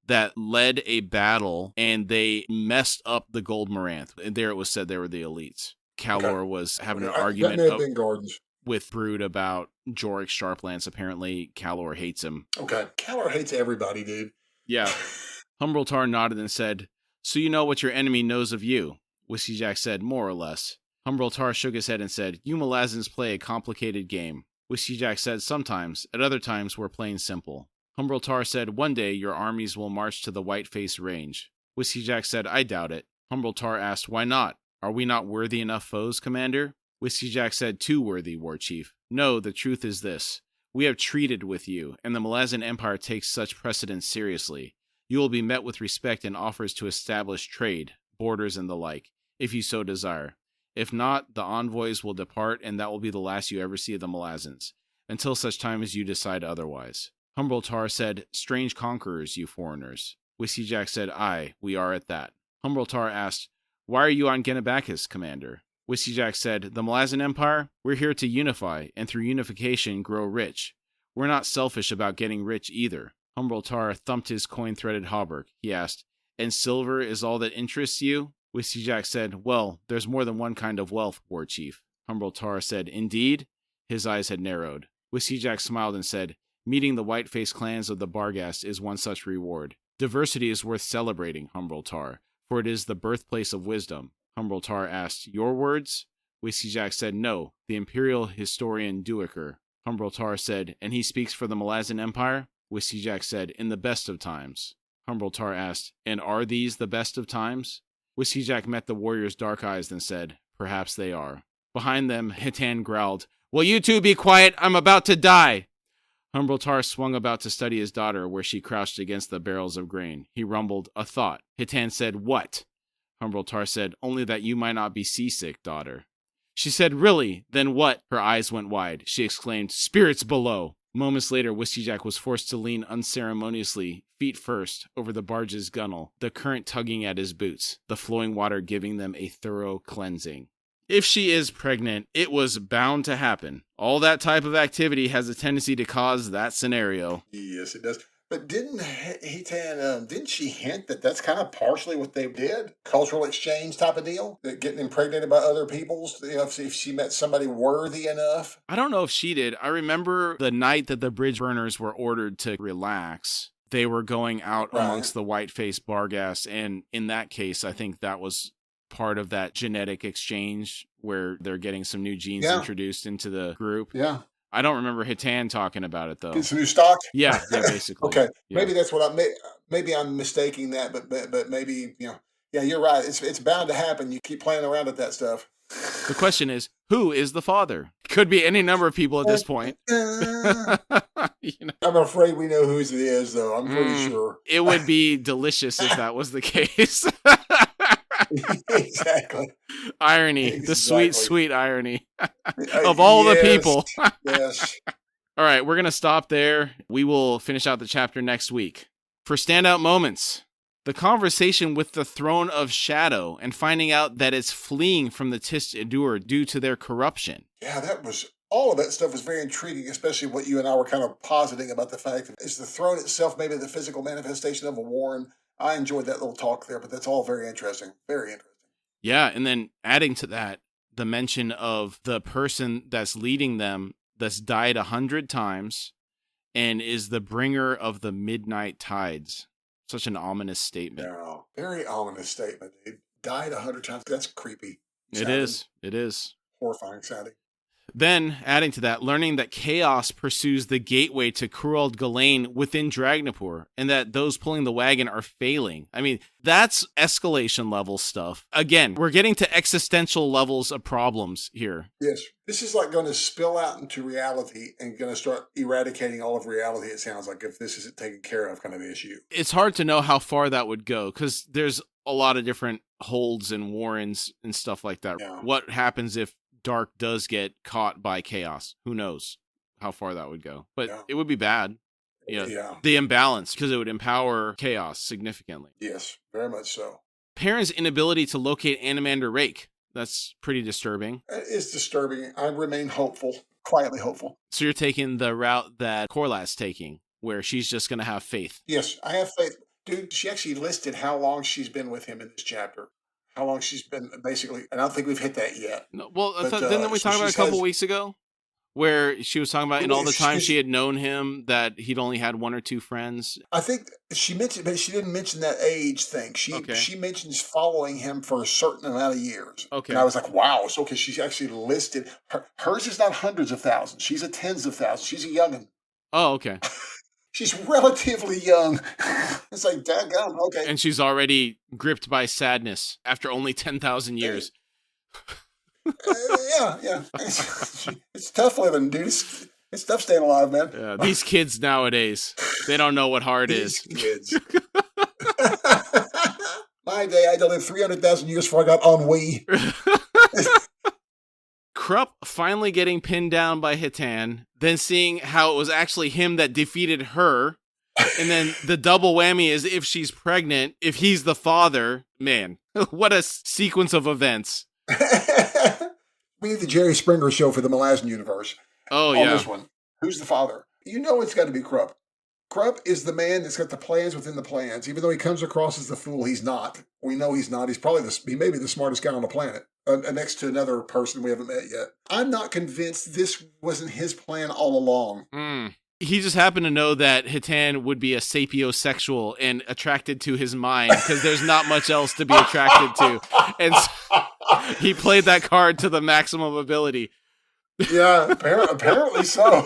Speaker 2: that led a battle, and they messed up the Gold Moranth. And there it was said they were the elites. Calor was having an argument
Speaker 1: that may have been Gardens.
Speaker 2: With Brood about Jorik Sharplance. Apparently, Calor hates him.
Speaker 1: Okay. Calor hates everybody, dude.
Speaker 2: Yeah. Humbrol Tar nodded and said, "So you know what your enemy knows of you?" Whiskey Jack said, "More or less." Humbrol Tar shook his head and said, "You Malazans play a complicated game." Whiskey Jack said, "Sometimes. At other times, we're plain simple." Humbrol Tar said, "One day, your armies will march to the Whiteface Range." Whiskey Jack said, "I doubt it." Humbrol Tar asked, "Why not? Are we not worthy enough foes, Commander?" Whiskey Jack said, too worthy, War Chief. No, the truth is this. We have treated with you, and the Malazan Empire takes such precedence seriously. You will be met with respect and offers to establish trade, borders, and the like, if you so desire. If not, the envoys will depart, and that will be the last you ever see of the Malazans, until such time as you decide otherwise. Humble Tar said, strange conquerors, you foreigners. Whiskey Jack said, aye, we are at that. Humble Tar asked, why are you on Genebakis, Commander? Whiskey Jack said, the Malazan Empire? We're here to unify, and through unification grow rich. We're not selfish about getting rich either. Humble Tar thumped his coin-threaded hauberk. He asked, and silver is all that interests you? Whiskey Jack said, well, there's more than one kind of wealth, War Chief. Humble Tar said, indeed? His eyes had narrowed. Whiskey Jack smiled and said, meeting the white-faced clans of the Barghast is one such reward. Diversity is worth celebrating, Humble Tar, for it is the birthplace of wisdom. Humble Tar asked, your words? Whiskey Jack said, no, the imperial historian Duiker. Humble Tar said, and he speaks for the Malazan Empire? Whiskey Jack said, in the best of times. Humble Tar asked, and are these the best of times? Whiskey Jack met the warrior's dark eyes and said, perhaps they are. Behind them, Hitan growled, will you two be quiet? I'm about to die. Humble Tar swung about to study his daughter where she crouched against the barrels of grain. He rumbled, a thought. Hitan said, what? Humble Tar said, only that you might not be seasick, daughter. She said, really? Then what? Her eyes went wide. She exclaimed, spirits below. Moments later, Whiskey Jack was forced to lean unceremoniously, feet first, over the barge's gunwale, the current tugging at his boots, the flowing water giving them a thorough cleansing. If she is pregnant, it was bound to happen. All that type of activity has a tendency to cause that scenario.
Speaker 1: Yes, it does. But didn't she hint that that's kind of partially what they did? Cultural exchange type of deal? That getting impregnated by other people's, if she met somebody worthy enough?
Speaker 2: I don't know if she did. I remember the night that the bridge burners were ordered to relax, they were going out amongst the white-faced Barghast, and in that case, I think that was part of that genetic exchange where they're getting some new genes introduced into the group.
Speaker 1: Yeah.
Speaker 2: I don't remember Hitan talking about it though.
Speaker 1: Get some new stock.
Speaker 2: Yeah, basically.
Speaker 1: Okay,
Speaker 2: yeah.
Speaker 1: Maybe that's what maybe I'm mistaking that, but maybe yeah, you're right. It's bound to happen. You keep playing around with that stuff.
Speaker 2: The question is, who is the father? Could be any number of people at this point.
Speaker 1: I'm afraid we know whose it is, though. I'm pretty sure.
Speaker 2: It would be delicious if that was the case.
Speaker 1: Exactly.
Speaker 2: Irony. Exactly. The sweet, sweet irony of all the people.
Speaker 1: Yes.
Speaker 2: All right, we're going to stop there. We will finish out the chapter next week. For standout moments, the conversation with the Throne of Shadow and finding out that it's fleeing from the Tist Edur due to their corruption.
Speaker 1: Yeah, all of that stuff was very intriguing, especially what you and I were kind of positing about the fact that is the throne itself maybe the physical manifestation of a warren. I enjoyed that little talk there, but that's all very interesting. Very interesting.
Speaker 2: Yeah, and then adding to that, the mention of the person that's leading them that's died 100 times and is the bringer of the midnight tides. Such an ominous statement.
Speaker 1: Yeah, very ominous statement. It died 100 times. That's creepy.
Speaker 2: It is.
Speaker 1: Horrifying sounding.
Speaker 2: Then, adding to that, learning that chaos pursues the gateway to Kurald Galain within Dragnapur, and that those pulling the wagon are failing. I mean, that's escalation level stuff. Again, we're getting to existential levels of problems here.
Speaker 1: Yes. This is like going to spill out into reality and going to start eradicating all of reality, it sounds like, if this isn't taken care of kind of issue.
Speaker 2: It's hard to know how far that would go, because there's a lot of different holds and warrens and stuff like that.
Speaker 1: Yeah.
Speaker 2: What happens if Dark does get caught by chaos? Who knows how far that would go, but it would be bad. The imbalance, because it would empower chaos significantly.
Speaker 1: Yes, very much so.
Speaker 2: Perrin's inability to locate Animander Rake. That's pretty disturbing.
Speaker 1: It is disturbing. I remain hopeful, quietly hopeful.
Speaker 2: So you're taking the route that Corlat's taking, where she's just going to have faith.
Speaker 1: Yes, I have faith. Dude, she actually listed how long she's been with him in this chapter. How long she's been, basically, and I don't think we've hit that yet.
Speaker 2: No, well, didn't we talk about a couple weeks ago? Where she was talking about in all the time she had known him that he'd only had one or two friends.
Speaker 1: I think she mentioned, but she didn't mention that age thing. She mentions following him for a certain amount of years.
Speaker 2: Okay.
Speaker 1: And I was like, wow. So, because she's actually listed, hers is not hundreds of thousands. She's a tens of thousands. She's a youngin'.
Speaker 2: Oh, okay.
Speaker 1: She's relatively young. It's like, daggone, okay.
Speaker 2: And she's already gripped by sadness after only 10,000 years.
Speaker 1: Yeah. It's tough living, dude. It's tough staying alive, man.
Speaker 2: Yeah, these kids nowadays, they don't know what hard
Speaker 1: These
Speaker 2: is.
Speaker 1: kids. My day, I had to live 300,000 years before I got ennui.
Speaker 2: Krupp finally getting pinned down by Hitan, then seeing how it was actually him that defeated her, and then the double whammy is if she's pregnant, if he's the father. Man, what a sequence of events.
Speaker 1: We need the Jerry Springer show for the Malazan universe.
Speaker 2: Oh,
Speaker 1: On
Speaker 2: yeah.
Speaker 1: this one. Who's the father? You know it's got to be Krupp. Krupp is the man that's got the plans within the plans. Even though he comes across as the fool, he's not. We know he's not. He's probably he may be the smartest guy on the planet, next to another person we haven't met yet. I'm not convinced this wasn't his plan all along.
Speaker 2: He just happened to know that Hitan would be a sapiosexual and attracted to his mind because there's not much else to be attracted to. And so he played that card to the maximum ability.
Speaker 1: Yeah, apparently so.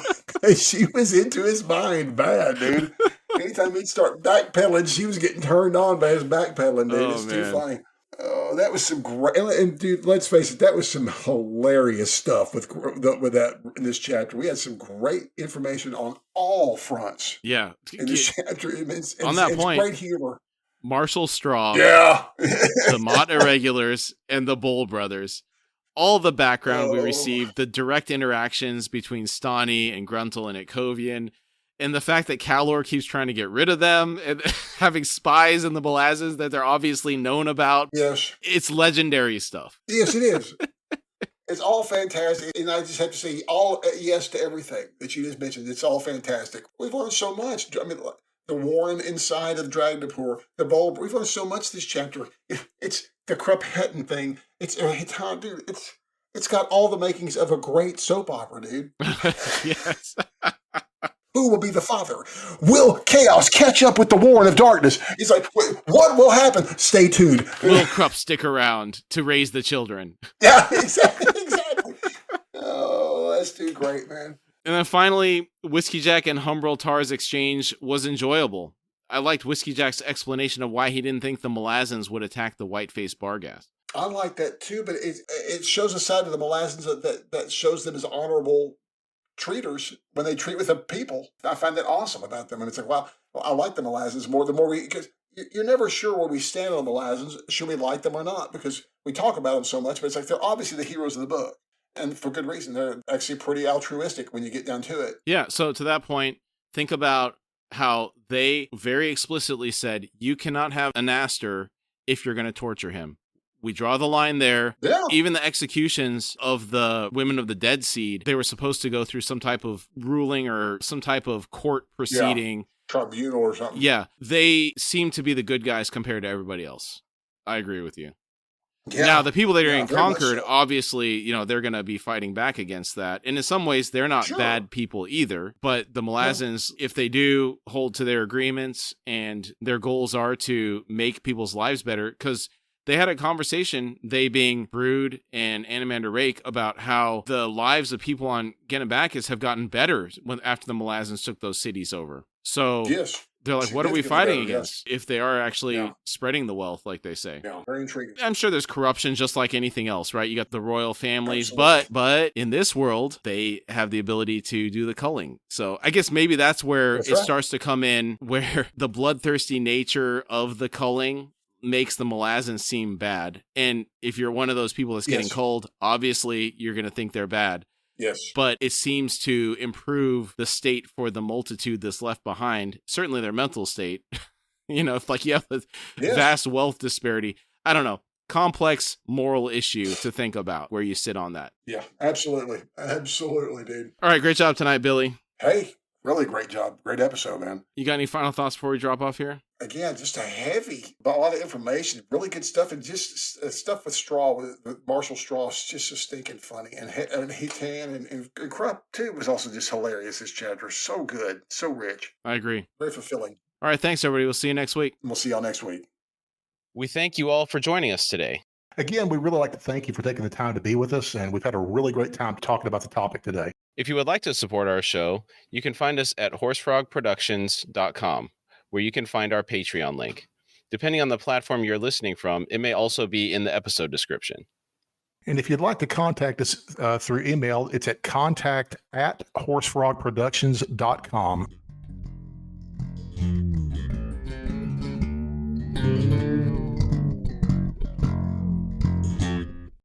Speaker 1: She was into his mind bad, dude. Anytime he'd start backpedaling, she was getting turned on by his backpedaling, dude. It's too funny. Oh, that was some great, and dude, let's face it, that was some hilarious stuff with that in this chapter. We had some great information on all fronts.
Speaker 2: Yeah,
Speaker 1: in this chapter,
Speaker 2: on that point,
Speaker 1: great humor.
Speaker 2: Marshall Straw,
Speaker 1: yeah,
Speaker 2: the Mott Irregulars, and the Bull Brothers. All the background we received, the direct interactions between Stani and Gruntle and Itkovian, and the fact that Kalor keeps trying to get rid of them and having spies in the Malazans that they're obviously known about.
Speaker 1: Yes.
Speaker 2: It's legendary stuff.
Speaker 1: Yes, it is. It's all fantastic. And I just have to say yes to everything that you just mentioned. It's all fantastic. We've learned so much. I mean, the Warren inside of Dragnapur, the bulb. We've learned so much this chapter. It's the Krupp Hetton thing. It's got all the makings of a great soap opera, dude.
Speaker 2: Yes.
Speaker 1: Who will be the father? Will chaos catch up with the Warren of darkness? He's like, what will happen? Stay tuned.
Speaker 2: Will Krupp stick around to raise the children?
Speaker 1: Yeah, exactly. Oh, that's too great, man.
Speaker 2: And then finally, Whiskey Jack and Humbrol Tar's exchange was enjoyable. I liked Whiskey Jack's explanation of why he didn't think the Malazans would attack the white-faced Barghast.
Speaker 1: I like that too, but it shows a side of the Malazans that shows them as honorable treaters when they treat with the people. I find that awesome about them. And it's like, wow, I like the Malazans more. The more because you're never sure where we stand on the Malazans. Should we like them or not? Because we talk about them so much, but it's like they're obviously the heroes of the book. And for good reason. They're actually pretty altruistic when you get down to it.
Speaker 2: Yeah, so to that point, think about how they very explicitly said, you cannot have an Aster if you're going to torture him. We draw the line there.
Speaker 1: Yeah.
Speaker 2: Even the executions of the women of the Dead Seed, they were supposed to go through some type of ruling or some type of court proceeding.
Speaker 1: Yeah. Tribunal or something.
Speaker 2: Yeah. They seem to be the good guys compared to everybody else. I agree with you.
Speaker 1: Yeah.
Speaker 2: Now, the people that are in Concord,
Speaker 1: so.
Speaker 2: Obviously, they're going to be fighting back against that. And in some ways, they're not bad people either. But the Malazans, if they do hold to their agreements and their goals are to make people's lives better, because they had a conversation, they being Brood and Animander Rake, about how the lives of people on Genebakis have gotten better after the Malazans took those cities over. So
Speaker 1: yes.
Speaker 2: They're like, what are we fighting against if they are actually spreading the wealth, like they say?
Speaker 1: Yeah, very intriguing.
Speaker 2: I'm sure there's corruption just like anything else, right? You got the royal families, but in this world, they have the ability to do the culling. So I guess maybe that's where it starts to come in, where the bloodthirsty nature of the culling makes the Malazans seem bad. And if you're one of those people that's getting culled, obviously you're going to think they're bad.
Speaker 1: Yes.
Speaker 2: But it seems to improve the state for the multitude that's left behind, certainly their mental state. If like you have a vast wealth disparity, I don't know, complex moral issue to think about where you sit on that.
Speaker 1: Yeah, absolutely. Absolutely, dude.
Speaker 2: All right, great job tonight, Billy.
Speaker 1: Hey, really great job. Great episode, man.
Speaker 2: You got any final thoughts before we drop off here?
Speaker 1: Again, just a lot of information, really good stuff, and just stuff with Straw, with Marshall Straw, is just so stinking funny. And Hitan and Krupp, too, was also just hilarious, this chapter. So good, so rich.
Speaker 2: I agree.
Speaker 1: Very fulfilling.
Speaker 2: All right, thanks, everybody. We'll see you next week.
Speaker 1: We'll see y'all next week.
Speaker 2: We thank you all for joining us today.
Speaker 3: Again, we'd really like to thank you for taking the time to be with us, and we've had a really great time talking about the topic today.
Speaker 2: If you would like to support our show, you can find us at horsefrogproductions.com, where you can find our Patreon link. Depending on the platform you're listening from, it may also be in the episode description.
Speaker 3: And if you'd like to contact us through email, it's at contact@horsefrogproductions.com.